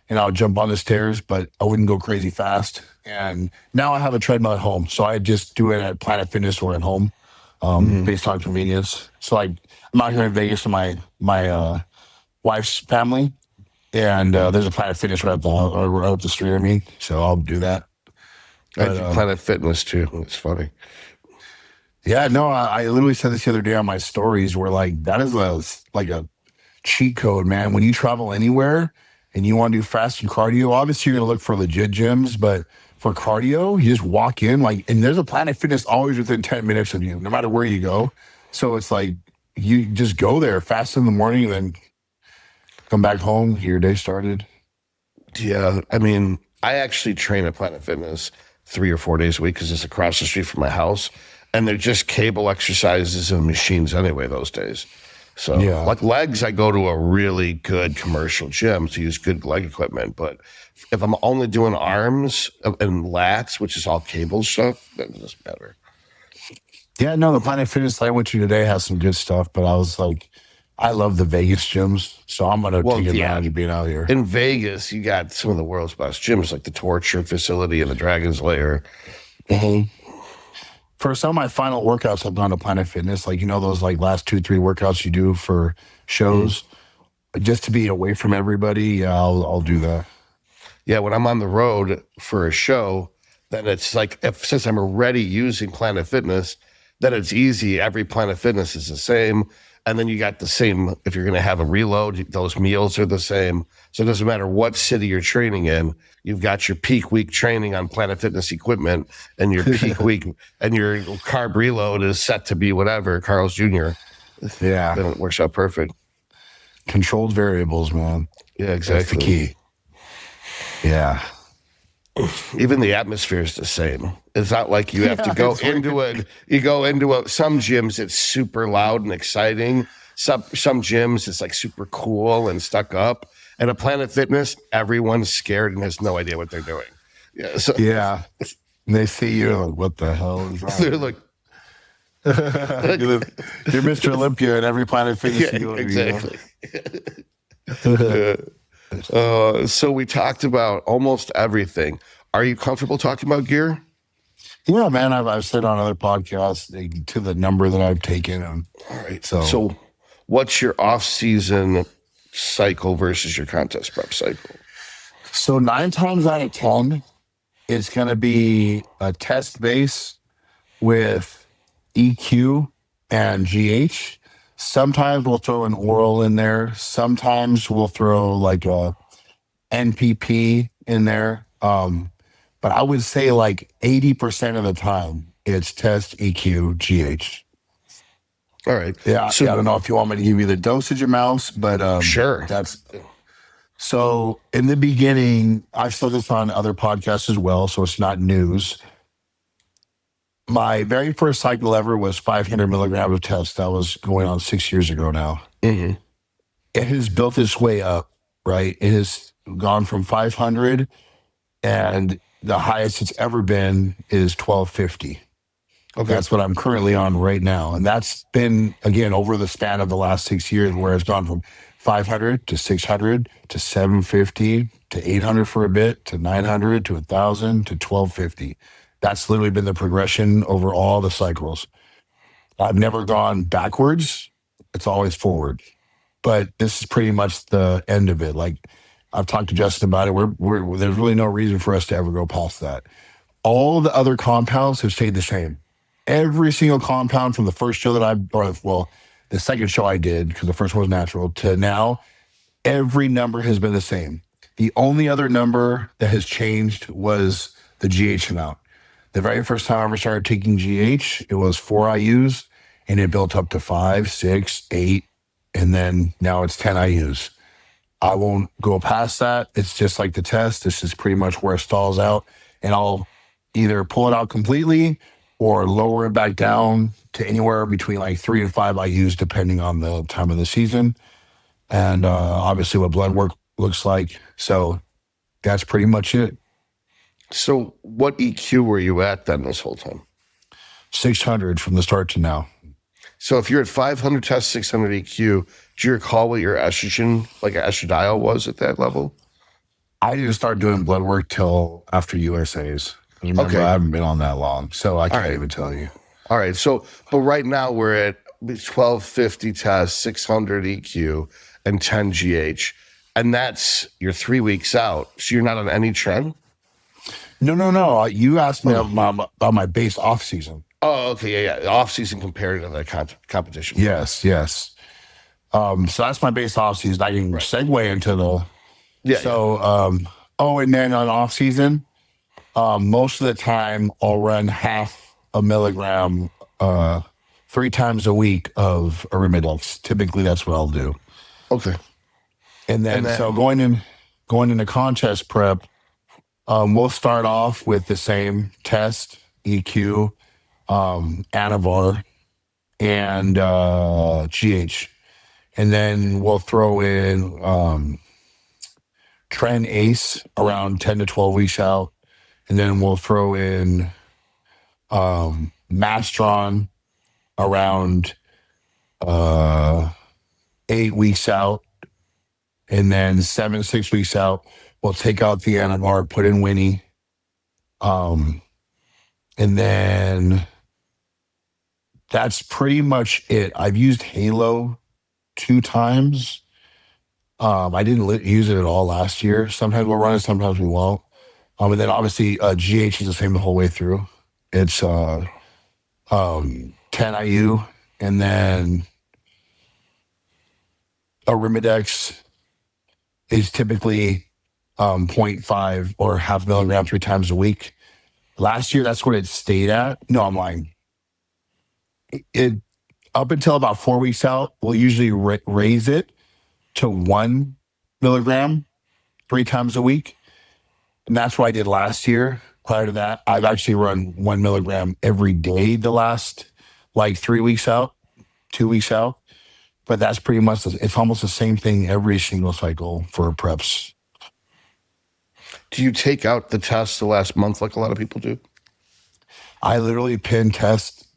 and I would jump on the stairs, but I wouldn't go crazy fast. And now I have a treadmill at home, so I just do it at Planet Fitness or at home, Hmm. based on convenience. So like I'm out here in Vegas with my wife's family, and there's a Planet Fitness right up the street. I mean, so I'll do that. I But do Planet Fitness too. It's funny. Yeah, no, I literally said this the other day on my stories where like that is a cheat code, man. When you travel anywhere and you want to do fasted cardio, obviously you're gonna look for legit gyms, but for cardio, you just walk in like and there's a Planet Fitness always within 10 minutes of you, no matter where you go. So it's like you just go there, fast in the morning, and then come back home, get your day started. Yeah, I mean, I actually train at Planet Fitness 3 or 4 days a week because it's across the street from my house, and they're just cable exercises and machines anyway those days. So, Yeah. like legs, I go to a really good commercial gym to use good leg equipment. But if I'm only doing arms and lats, which is all cable stuff, that doesn't matter. Yeah, no, the Planet Fitness I went to today has some good stuff, but I was like, I love the Vegas gyms, so I'm gonna Well, take yeah, advantage of being out here. in Vegas, you got some of the world's best gyms, like the Torture facility and the Dragon's Lair. Mhm. For some of my final workouts, I've gone to Planet Fitness, like those like last 2, 3 workouts you do for Mm. shows, just to be away from everybody. Yeah, I'll do that. Yeah, when I'm on the road for a show, then it's like if since I'm already using Planet Fitness, then it's easy. Every Planet Fitness is the same. And then you got the same if you're gonna have a reload, those meals are the same. So it doesn't matter what city you're training in, you've got your peak week training on Planet Fitness equipment and your peak week and your carb reload is set to be whatever, Carl's Jr. Yeah, Then it works out perfect. controlled variables, man. Yeah, That's the exactly. key. Yeah. Even the atmosphere is the same. It's not like you have to Yeah, go it's into weird. it. You go into it. Some gyms, it's super loud and exciting. Some gyms, it's like super cool and stuck up. And at Planet Fitness, everyone's scared and has no idea what they're doing. Yeah, so Yeah. And they see you like, what the hell is they're that? like, You're Mr. Olympia in every Planet Fitness yeah, you go to, exactly. So we talked about almost everything. Are you comfortable talking about gear? Yeah, man, I've said on other podcasts to the number that I've taken. All right. So, So, what's your off-season cycle versus your contest prep cycle? so 9 times out of 10, it's going to be a test base with EQ and GH. Sometimes we'll throw an oral in there. Sometimes we'll throw like a NPP in there. But I would say like 80% of the time it's test EQ GH. All right. Yeah, I don't know if you want me to give you the dosage amounts, but Sure. that's so in the beginning, I've said this on other podcasts as well, so it's not news. My very first cycle ever was 500 milligrams of test. That was going on 6 years ago now. Hmm. It has built its way up, right? It has gone from 500 and the highest it's ever been is 1250. Okay. That's what I'm currently on right now. And that's been, again, over the span of the last 6 years, where it's gone from 500 to 600 to 750 to 800 for a bit to 900 to 1,000 to 1250. That's literally been the progression over all the cycles. I've never gone backwards, it's always forward. But this is pretty much the end of it. Like I've talked to Justin about it. There's really no reason for us to ever go past that. All the other compounds have stayed the same. Every single compound from the first show that the second show I did, because the first one was natural, to now, every number has been the same. The only other number that has changed was the GH amount. The very first time I ever started taking GH, it was 4 IUs, and it built up to 5, 6, 8, and then now it's 10 IUs. I won't go past that. It's just like the test. This is pretty much where it stalls out. And I'll either pull it out completely or lower it back down to anywhere between like 3 and 5 IUs, depending on the time of the season. And obviously what blood work looks like. So that's pretty much it. So, what EQ were you at then this whole time? 600 from the start to now. So, if you're at 500 tests, 600 EQ, do you recall what your estrogen, like estradiol, was at that level? I didn't start doing blood work till after USA's. Remember, Okay. I haven't been on that long, so I can't right. even tell you. All right. So, but right now we're at 1250 tests, 600 EQ, and 10 GH. And that's you're 3 weeks out. So, you're not on any trend? No. You asked me about my base off season. Oh, okay, yeah. Off season compared to the competition. Yes, yes. So that's my base off season. I can Right. segue into the Yeah. and then on off season, most of the time I'll run half a milligram 3 times a week of Arimidex. Typically that's what I'll do. Okay. And And then then, so going into contest prep, we'll start off with the same test, EQ, Anavar, and GH. And then we'll throw in Tren Ace around 10 to 12 weeks out. And then we'll throw in Mastron around 8 weeks out. And then 6 weeks out, we'll take out the NMR, put in Winnie. And then that's pretty much it. I've used Halo 2 times. I didn't use it at all last year. Sometimes we'll run it, sometimes we won't. And then obviously GH is the same the whole way through. It's 10 IU, and then Arimidex is typically 0.5 or half milligram 3 times a week. Last year, that's what it stayed at. No, I'm lying. It up until about 4 weeks out, we'll usually raise it to 1 milligram 3 times a week. And that's what I did last year. Prior to that, I've actually run 1 milligram every day the last 3 weeks out, 2 weeks out. But that's pretty much, it's almost the same thing every single cycle for preps. do you take out the test the last month like a lot of people do? I literally pin test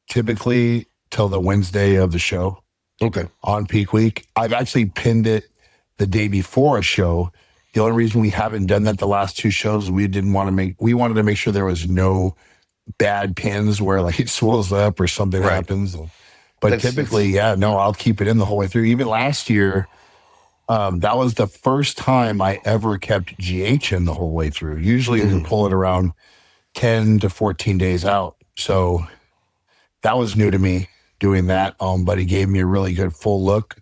typically till the Wednesday of the show. Okay. On peak week. I've actually pinned it the day before a show. The only reason we haven't done that the last 2 shows, we wanted to make sure there was no bad pins where it swells up or something happens. But typically, I'll keep it in the whole way through. Even last year, that was the first time I ever kept GH in the whole way through. Usually we pull it around 10 to 14 days out. So that was new to me doing that. But he gave me a really good full look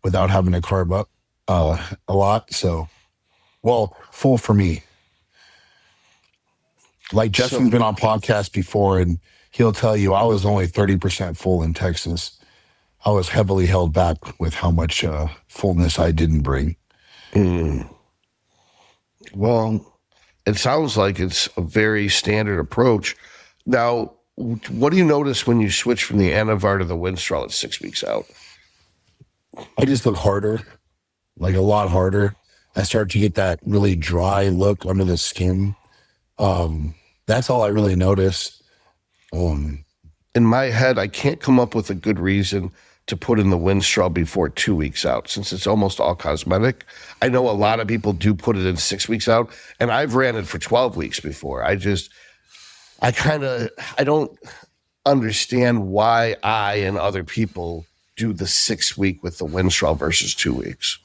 without having to carb up a lot. So, full for me. Justin's been on podcasts before, and he'll tell you I was only 30% full in Texas. I was heavily held back with how much fullness I didn't bring. Well, it sounds like it's a very standard approach. Now, what do you notice when you switch from the Anavar to the Winstrol at 6 weeks out? I just look harder, a lot harder. I start to get that really dry look under the skin. That's all I really notice. In my head, I can't come up with a good reason to put in the Winstrol before 2 weeks out, since it's almost all cosmetic. I know a lot of people do put it in 6 weeks out, and I've ran it for 12 weeks before. I don't understand why I and other people do the 6 week with the Winstrol versus 2 weeks.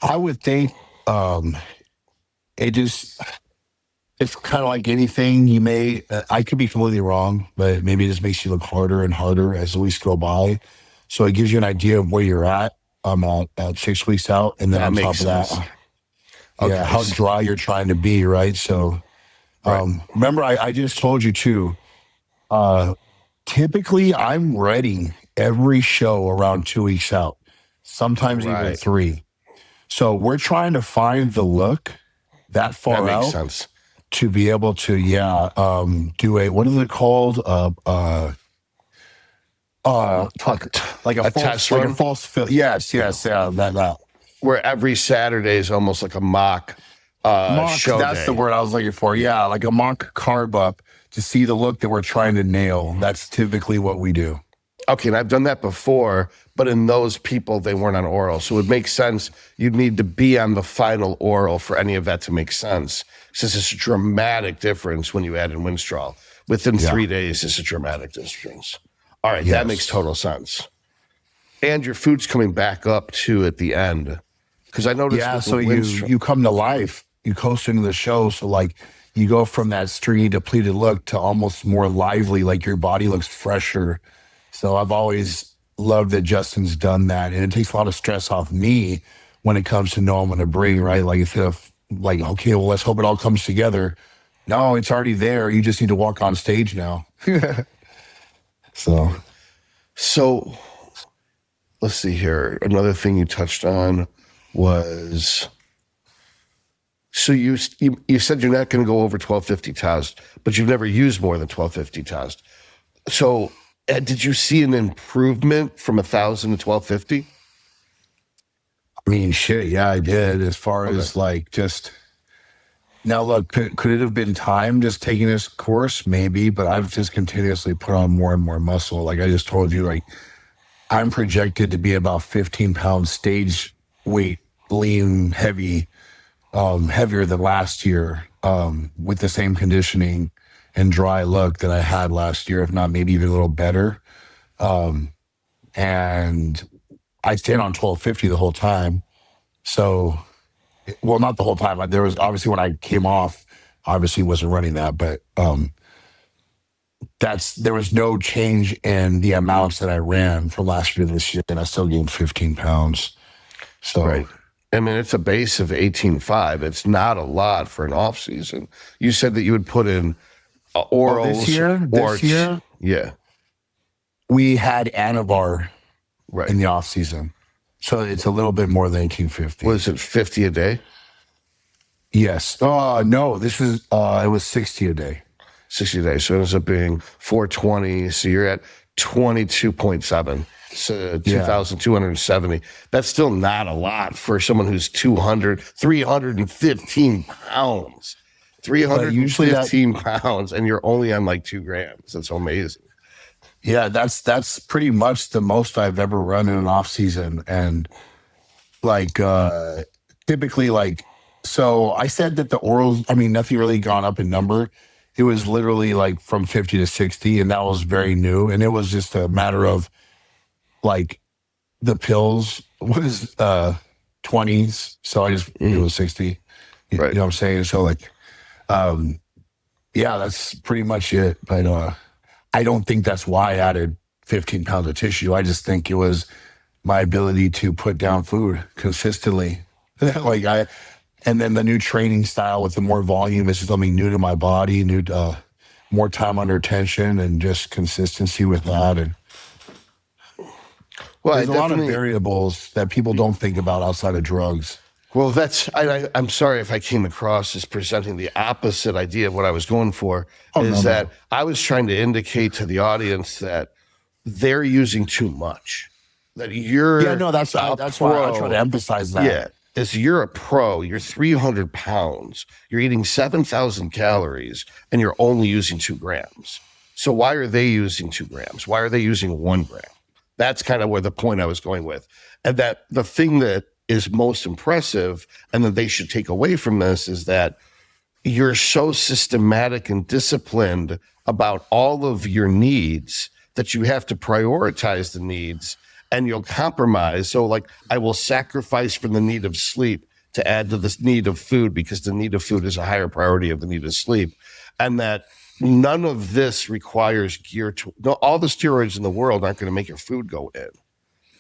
I would think it's kind of like anything you may, I could be completely wrong, but maybe it just makes you look harder and harder as the weeks go by. So it gives you an idea of where you're at at 6 weeks out. And then on top of that, how dry you're trying to be, right? So remember, I just told you too, typically I'm ready every show around 2 weeks out, sometimes even 3. So we're trying to find the look that far that makes out sense. To be able to, do what is it called? Like a false, test like run? a false fill. Yes, that. Where every Saturday is almost like a mock show That's day. the word I was looking for. Yeah, like a mock carb up to see the look that we're trying to nail. That's typically what we do. Okay, and I've done that before, but in those people, they weren't on oral. So it makes sense. You'd need to be on the final oral for any of that to make sense. Since it's a dramatic difference when you add in Winstrol. Within 3 days, it's a dramatic difference. All right, that makes total sense. And your food's coming back up, too, at the end. Because I noticed so you come to life. You coast into the show. So, you go from that stringy, depleted look to almost more lively, like your body looks fresher. So I've always loved that Justin's done that. And it takes a lot of stress off me when it comes to know I'm going to bring, right? Like instead of like, okay, well, let's hope it all comes together. No, it's already there. You just need to walk on stage now. So, So let's see here. Another thing you touched on was, so you said you're not going to go over 1250 test, but you've never used more than 1250 test. So did you see an improvement from 1,000 to 1250? I mean, shit, yeah, I did. As far as like just now, look, could it have been time just taking this course? Maybe, but I've just continuously put on more and more muscle. Like I just told you, like I'm projected to be about 15 pounds stage weight, lean, heavy, heavier than last year, with the same conditioning and dry look that I had last year, if not maybe even a little better. And I stayed on 1250 the whole time. So, well, not the whole time. There was obviously when I came off, obviously wasn't running that, but there was no change in the amounts that I ran from last year to this year, and I still gained 15 pounds. So, Right. I mean, it's a base of 18.5. It's not a lot for an off season. You said that you would put in orals. This year, yeah, we had Anavar right. in the off season, so it's a little bit more than 1850. Was it 50 a day? Yes. No, this was it was 60 a day. 60 days. So it ends up being 420. So you're at 22.7. So 2,270. That's still not a lot for someone who's 315 pounds. 315 pounds, and you're only on like 2 grams. That's amazing. Yeah, that's pretty much the most I've ever run in an off season. And like typically like, so I said that the orals, I mean, nothing really gone up in number. It was literally like from 50 to 60, and that was very new. And it was just a matter of like the pills was 20s. So I just, it was 60. You know what I'm saying? So like, yeah, that's pretty much it. But I don't think that's why I added 15 pounds of tissue. I just think it was my ability to put down food consistently. And then the new training style with the more volume is something new to my body, more time under tension and just consistency with that. And there's a lot of variables that people don't think about outside of drugs. Well, I'm sorry if I came across as presenting the opposite idea of what I was going for, that I was trying to indicate to the audience that they're using too much. That you're that's why I try to emphasize that. Yeah, is you're a pro, you're 300 pounds, you're eating 7,000 calories, and you're only using 2 grams. So why are they using 2 grams? Why are they using 1 gram? That's kind of where the point I was going with. And that the thing that is most impressive and that they should take away from this is that you're so systematic and disciplined about all of your needs that you have to prioritize the needs and you'll compromise. So like, I will sacrifice from the need of sleep to add to this need of food because the need of food is a higher priority of the need of sleep. And that none of this requires gear to, no, all the steroids in the world aren't going to make your food go in.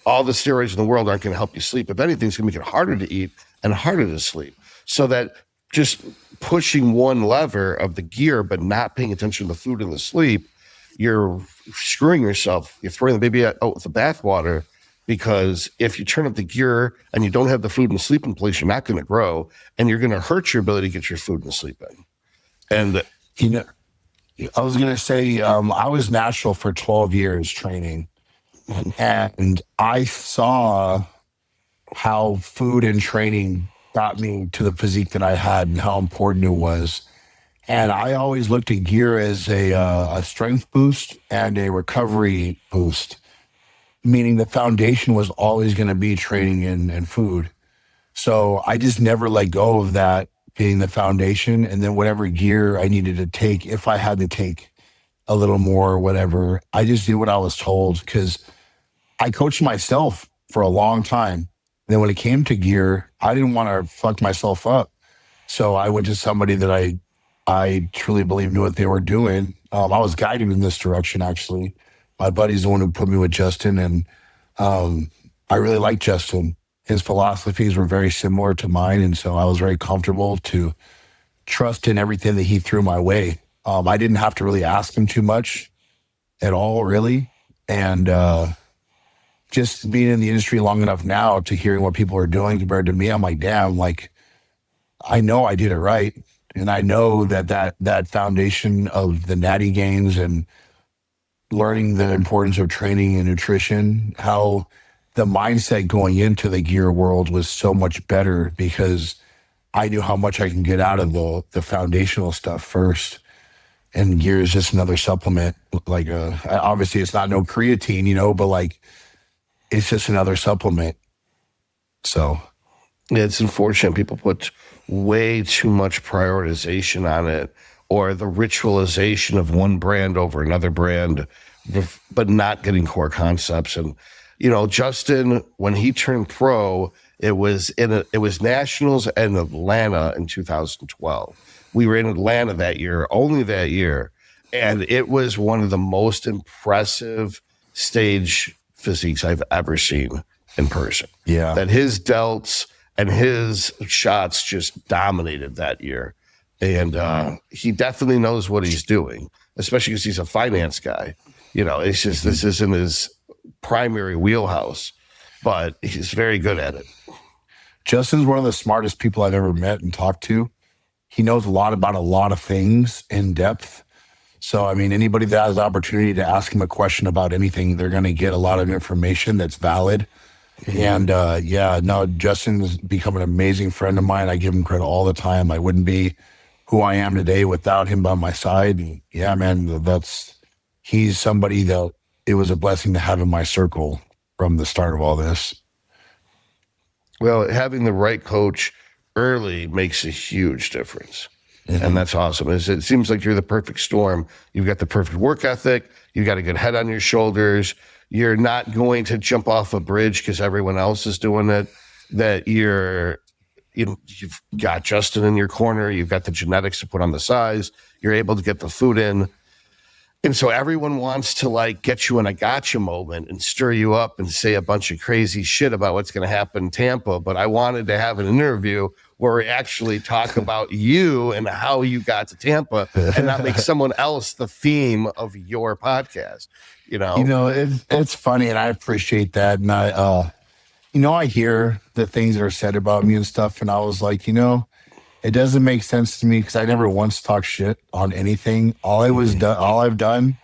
All the steroids in the world aren't going to help you sleep. If anything, it's going to make it harder to eat and harder to sleep. So that just pushing one lever of the gear, but not paying attention to the food and the sleep, you're screwing yourself. You're throwing the baby out with the bathwater, because if you turn up the gear and you don't have the food and sleep in place, you're not going to grow, and you're going to hurt your ability to get your food and sleep in. And I was going to say, I was natural for 12 years training, and I saw how food and training got me to the physique that I had and how important it was. And I always looked at gear as a strength boost and a recovery boost, meaning the foundation was always going to be training and food. So I just never let go of that being the foundation. And then whatever gear I needed to take, if I had to take a little more or whatever, I just did what I was told, because I coached myself for a long time. And then when it came to gear, I didn't want to fuck myself up. So I went to somebody that I I truly believe knew what they were doing. I was guided in this direction, actually. My buddy's the one who put me with Justin, and um, I really liked Justin. His philosophies were very similar to mine, and so I was very comfortable to trust in everything that he threw my way. I didn't have to really ask him too much at all, really. And just being in the industry long enough now to hearing what people are doing compared to me, I'm like, damn, like I know I did it right. And I know that foundation of the natty gains and learning the importance of training and nutrition, how the mindset going into the gear world was so much better because I knew how much I can get out of the foundational stuff first. And gear is just another supplement. Like, obviously, it's not no creatine, but like, it's just another supplement. So, It's unfortunate people put way too much prioritization on it, or the ritualization of one brand over another brand, but not getting core concepts. And Justin, when he turned pro, it was nationals in Atlanta in 2012. We were in Atlanta that year, only that year, and it was one of the most impressive stage physiques I've ever seen in person. yeah. That his delts and his shots just dominated that year. And he definitely knows what he's doing, especially because he's a finance guy. It's just this isn't his primary wheelhouse, but he's very good at it. Justin's one of the smartest people I've ever met and talked to. He knows a lot about a lot of things in depth. So, I mean, anybody that has the opportunity to ask him a question about anything, they're going to get a lot of information that's valid. And yeah, no, Justin's become an amazing friend of mine. I give him credit all the time. I wouldn't be who I am today without him by my side. And yeah, man, he's somebody that it was a blessing to have in my circle from the start of all this. Well, having the right coach early makes a huge difference. And that's awesome. It seems like you're the perfect storm. You've got the perfect work ethic. You've got a good head on your shoulders. You're not going to jump off a bridge because everyone else is doing it. That you've got Justin in your corner. You've got the genetics to put on the size. You're able to get the food in. And so everyone wants to get you in a gotcha moment and stir you up and say a bunch of crazy shit about what's going to happen in Tampa. But I wanted to have an interview where we actually talk about you and how you got to Tampa and not make someone else the theme of your podcast. It's funny, and I appreciate that. And I hear the things that are said about me and stuff. And I was like, it doesn't make sense to me because I never once talked shit on anything. All I've done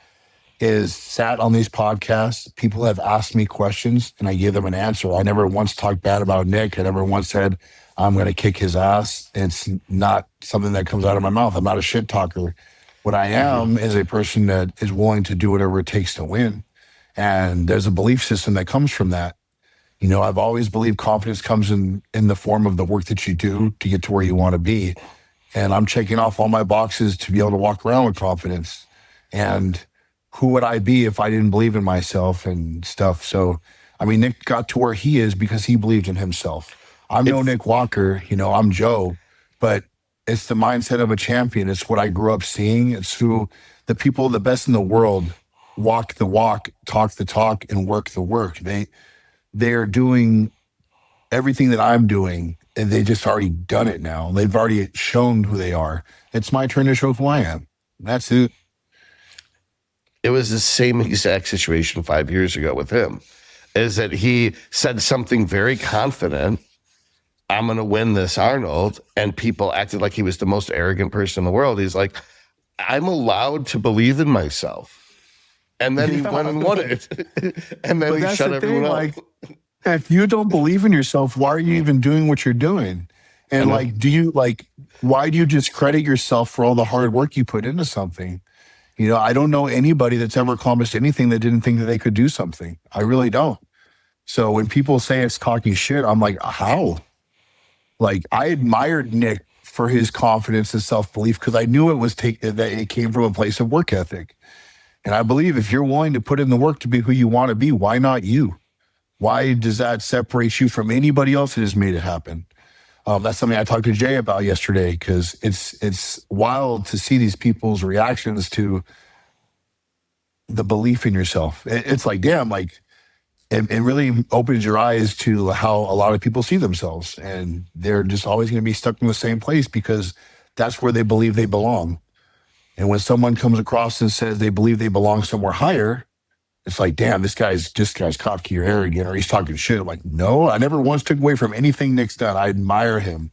is sat on these podcasts. People have asked me questions and I give them an answer. I never once talked bad about Nick. I never once said I'm going to kick his ass. It's not something that comes out of my mouth. I'm not a shit talker. What I am is a person that is willing to do whatever it takes to win. And there's a belief system that comes from that. I've always believed confidence comes in the form of the work that you do to get to where you want to be. And I'm checking off all my boxes to be able to walk around with confidence. And who would I be if I didn't believe in myself and stuff? So, I mean, Nick got to where he is because he believed in himself. I'm no Nick Walker, I'm Joe, but it's the mindset of a champion. It's what I grew up seeing. It's who the people, the best in the world, walk the walk, talk the talk, and work the work. They're doing everything that I'm doing, and they just already done it now. They've already shown who they are. It's my turn to show who I am. That's it. It was the same exact situation 5 years ago with him, is that he said something very confident. I'm going to win this Arnold. And people acted like he was the most arrogant person in the world. He's like, I'm allowed to believe in myself. And then he went and won it. And then he shut everyone up. If you don't believe in yourself, why are you even doing what you're doing? And why do you discredit yourself for all the hard work you put into something? I don't know anybody that's ever accomplished anything that didn't think that they could do something. I really don't. So when people say it's talking shit, I'm like, how? I admired Nick for his confidence and self-belief because I knew that it came from a place of work ethic. And I believe if you're willing to put in the work to be who you want to be, why not you? Why does that separate you from anybody else that has made it happen? That's something I talked to Jay about yesterday, because it's wild to see these people's reactions to the belief in yourself. It's like, damn, like it really opens your eyes to how a lot of people see themselves, and they're just always going to be stuck in the same place because that's where they believe they belong. And when someone comes across and says they believe they belong somewhere higher, it's like, damn, this guy's cocky or arrogant, or he's talking shit. I'm like, no, I never once took away from anything Nick's done. I admire him.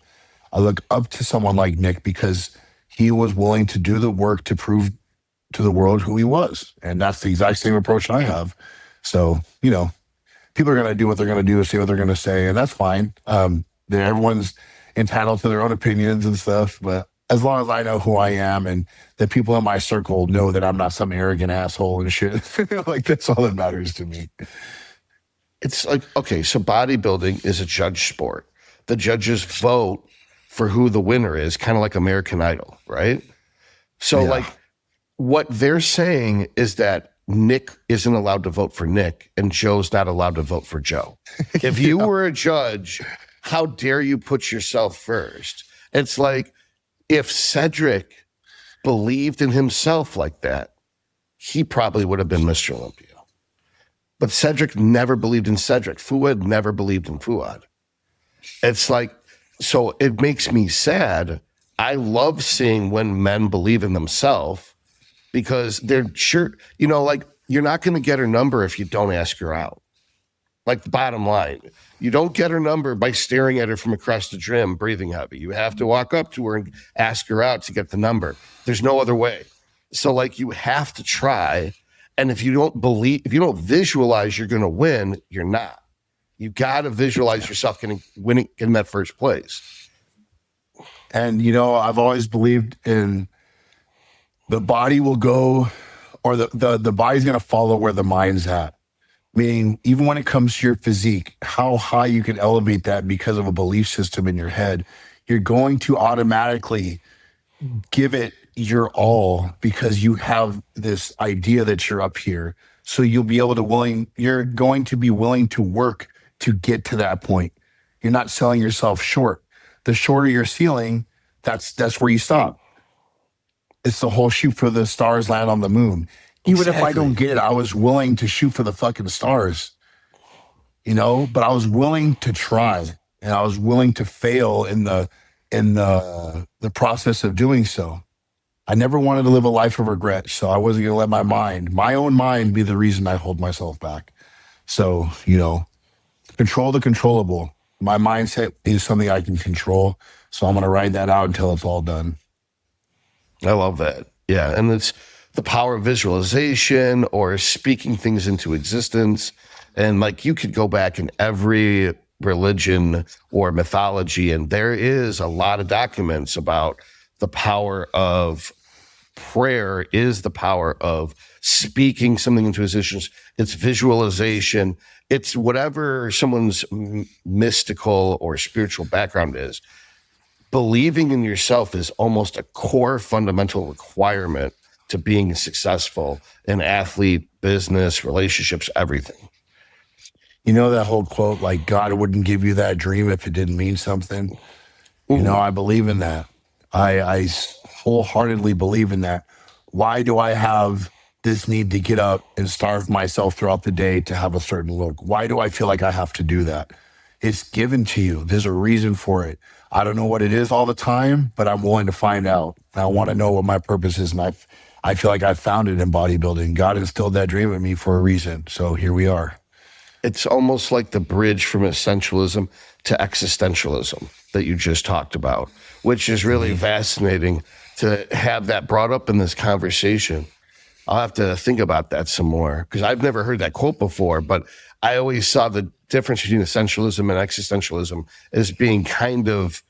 I look up to someone like Nick because he was willing to do the work to prove to the world who he was. And that's the exact same approach I have. So, people are going to do what they're going to do, say what they're going to say, and that's fine. Everyone's entitled to their own opinions and stuff, but as long as I know who I am and the people in my circle know that I'm not some arrogant asshole and shit, like that's all that matters to me. It's like, okay, so bodybuilding is a judge sport. The judges vote for who the winner is, kind of like American Idol, right? So, Yeah. like, what they're saying is that Nick isn't allowed to vote for Nick and Joe's not allowed to vote for Joe. If you were a judge, how dare you put yourself first? It's like, if Cedric believed in himself like that, he probably would have been Mr. Olympia. But Cedric never believed in Cedric. Fuad never believed in Fuad. It's like, so it makes me sad. I love seeing when men believe in themselves because they're sure, like, you're not going to get her number if you don't ask her out. Like, the bottom line, you don't get her number by staring at her from across the gym, breathing heavy. You have to walk up to her and ask her out to get the number. There's no other way. So, like, you have to try. And if you don't visualize you're going to win, you're not. You got to visualize yourself winning in that first place. And, I've always believed in the body will go, or the body's going to follow where the mind's at. Meaning, even when it comes to your physique, how high you can elevate that because of a belief system in your head, you're going to automatically give it your all because you have this idea that you're up here. So you're going to be willing to work to get to that point. You're not selling yourself short. The shorter your ceiling, that's where you stop. It's the whole shoot for the stars, land on the moon. Even if I don't get it, I was willing to shoot for the fucking stars, but I was willing to try, and I was willing to fail in the process of doing so. I never wanted to live a life of regret, so I wasn't going to let my own mind be the reason I hold myself back. So, control the controllable. My mindset is something I can control, so I'm going to ride that out until it's all done. I love that. Yeah, and it's the power of visualization or speaking things into existence. And like, you could go back in every religion or mythology, and there is a lot of documents about the power of prayer is the power of speaking something into existence. It's visualization. It's whatever someone's mystical or spiritual background is. Believing in yourself is almost a core fundamental requirement to being successful in athlete, business, relationships, everything. That whole quote, like, God wouldn't give you that dream if it didn't mean something. I believe in that. I wholeheartedly believe in that. Why do I have this need to get up and starve myself throughout the day to have a certain look? Why do I feel like I have to do that? It's given to you. There's a reason for it. I don't know what it is all the time, but I'm willing to find out. I want to know what my purpose is, and I feel like I found it in bodybuilding. God instilled that dream in me for a reason. So here we are. It's almost like the bridge from essentialism to existentialism that you just talked about, which is really fascinating to have that brought up in this conversation. I'll have to think about that some more because I've never heard that quote before, but I always saw the difference between essentialism and existentialism as being kind of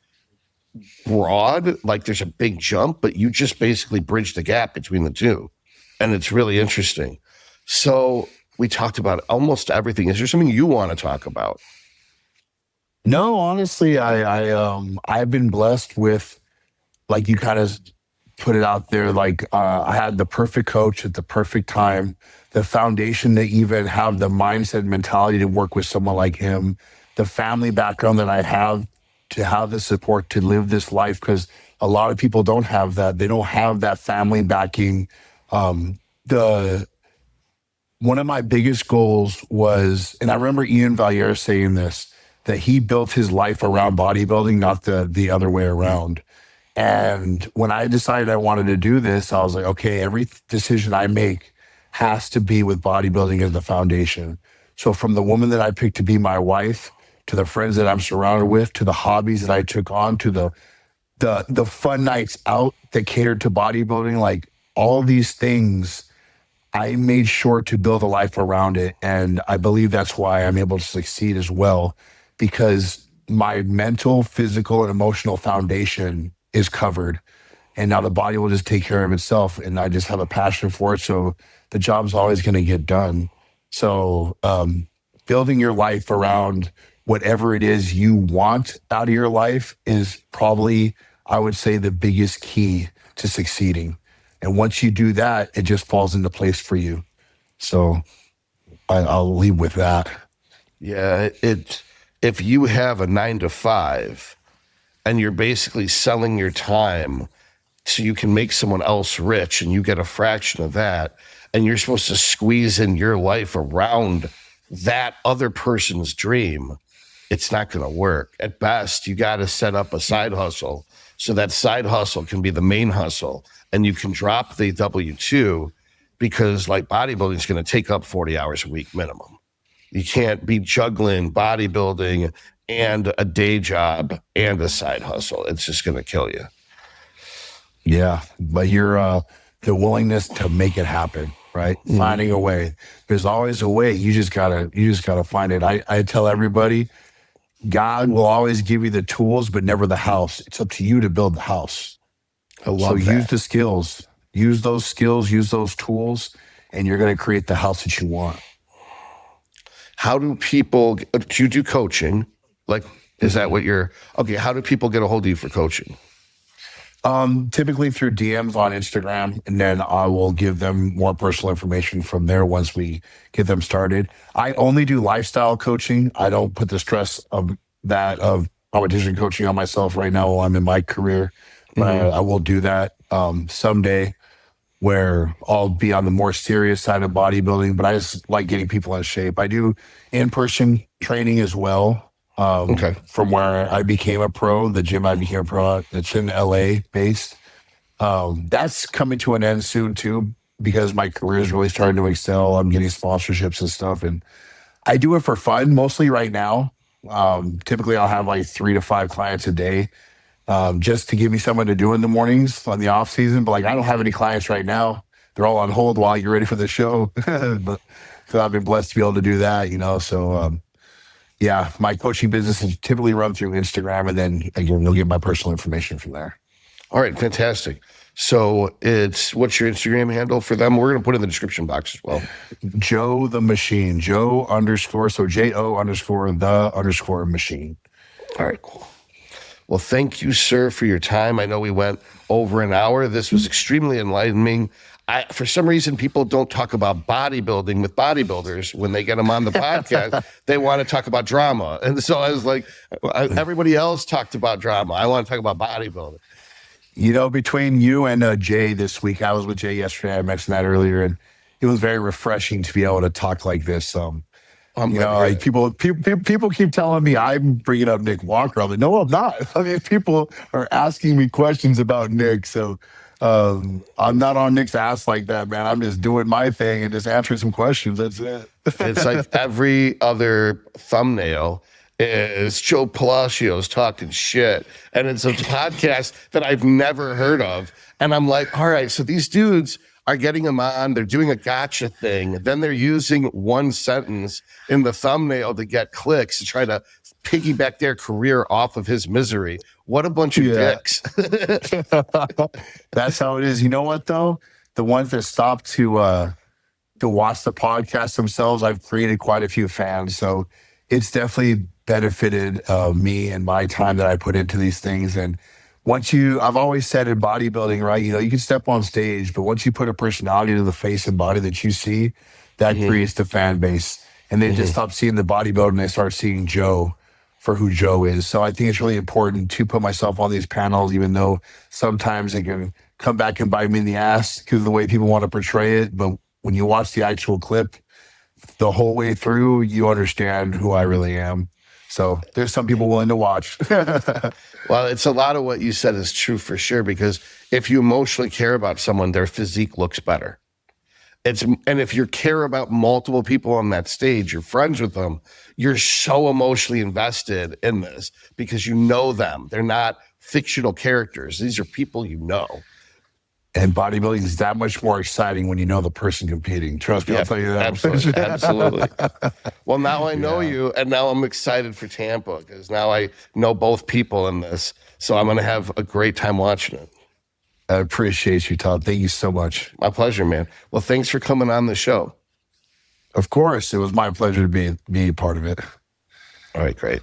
broad, like there's a big jump, but you just basically bridge the gap between the two. And it's really interesting. So we talked about almost everything. Is there something you want to talk about? No, honestly, I've been blessed with, like you kind of put it out there, like I had the perfect coach at the perfect time, the foundation to even have the mindset and mentality to work with someone like him, the family background that I have to have the support to live this life, because a lot of people don't have that. They don't have that family backing. The One of my biggest goals was, and I remember Ian Valier saying this, that he built his life around bodybuilding, not the other way around. And when I decided I wanted to do this, I was like, okay, every decision I make has to be with bodybuilding as the foundation. So from the woman that I picked to be my wife, to the friends that I'm surrounded with, to the hobbies that I took on, to the fun nights out that catered to bodybuilding, like all these things, I made sure to build a life around it. And I believe that's why I'm able to succeed as well, because my mental, physical, and emotional foundation is covered. And now the body will just take care of itself. And I just have a passion for it. So the job's always going to get done. So building your life around whatever it is you want out of your life is probably, I would say, the biggest key to succeeding. And once you do that, it just falls into place for you. So I'll leave with that. Yeah, if you have a 9 to 5 and you're basically selling your time so you can make someone else rich and you get a fraction of that, and you're supposed to squeeze in your life around that other person's dream, it's not going to work. At best, you got to set up a side hustle so that side hustle can be the main hustle, and you can drop the W-2, because like bodybuilding is going to take up 40 hours a week minimum. You can't be juggling bodybuilding and a day job and a side hustle. It's just going to kill you. Yeah, but you're the willingness to make it happen, right? Mm-hmm. Finding a way. There's always a way. You just gotta find it. I tell everybody, God will always give you the tools, but never the house. It's up to you to build the house. I love that. Use the skills, use those tools, and you're going to create the house that you want. How do people, do you do coaching? Like, is that what you're, okay, how do people get a hold of you for coaching? Typically through DMs on Instagram, and then I will give them more personal information from there once we get them started. I only do lifestyle coaching. I don't put the stress of competition coaching on myself right now while I'm in my career. But I will do that someday, where I'll be on the more serious side of bodybuilding, but I just like getting people in shape. I do in-person training as well. From where I became a pro, the gym I became a pro at, it's in LA based. That's coming to an end soon too, because my career is really starting to excel. I'm getting sponsorships and stuff, and I do it for fun mostly right now. Typically I'll have like 3 to 5 clients a day, just to give me someone to do in the mornings on the off season. But like, I don't have any clients right now. They're all on hold while you're ready for the show. But so I've been blessed to be able to do that, So, yeah, my coaching business is typically run through Instagram, and then again, you'll get my personal information from there. All right, fantastic. So what's your Instagram handle for them? We're going to put it in the description box as well. Joe the Machine, Joe _ so JO_the_machine. All right, cool. Well, thank you, sir, for your time. I know we went over an hour. This was extremely enlightening. For some reason, people don't talk about bodybuilding with bodybuilders when they get them on the podcast. They want to talk about drama. And so I was like, everybody else talked about drama. I want to talk about bodybuilding. Between you and Jay this week, I was with Jay yesterday. I mentioned that earlier, and it was very refreshing to be able to talk like this. Like people keep telling me I'm bringing up Nick Walker. I'm like, no, I'm not. I mean, people are asking me questions about Nick, so I'm not on Nick's ass like that, man. I'm just doing my thing and just answering some questions. That's it. It's like every other thumbnail is Joe Palacios talking shit, and it's a podcast that I've never heard of. And I'm like, all right, so these dudes are getting him on, they're doing a gotcha thing, then they're using one sentence in the thumbnail to get clicks to try to piggyback their career off of his misery. What a bunch of dicks. That's how it is. You know what, though? The ones that stop to watch the podcast themselves, I've created quite a few fans. So it's definitely benefited me and my time that I put into these things. And I've always said in bodybuilding, right, you can step on stage, but once you put a personality to the face and body that you see, that creates the fan base. And they just stop seeing the bodybuilder and they start seeing Joe. for who Joe is. So I think it's really important to put myself on these panels, even though sometimes it can come back and bite me in the ass because of the way people want to portray it. But when you watch the actual clip the whole way through, you understand who I really am. So there's some people willing to watch. Well, it's a lot of what you said is true for sure, because if you emotionally care about someone, their physique looks better. And if you care about multiple people on that stage, you're friends with them, you're so emotionally invested in this because you know them. They're not fictional characters. These are people you know. And bodybuilding is that much more exciting when you know the person competing. Trust me, I'll tell you that. Absolutely. Absolutely. Well, now I know you, and now I'm excited for Tampa because now I know both people in this. So I'm going to have a great time watching it. I appreciate you, Todd. Thank you so much. My pleasure, man. Well, thanks for coming on the show. Of course, it was my pleasure to be a part of it. All right, great.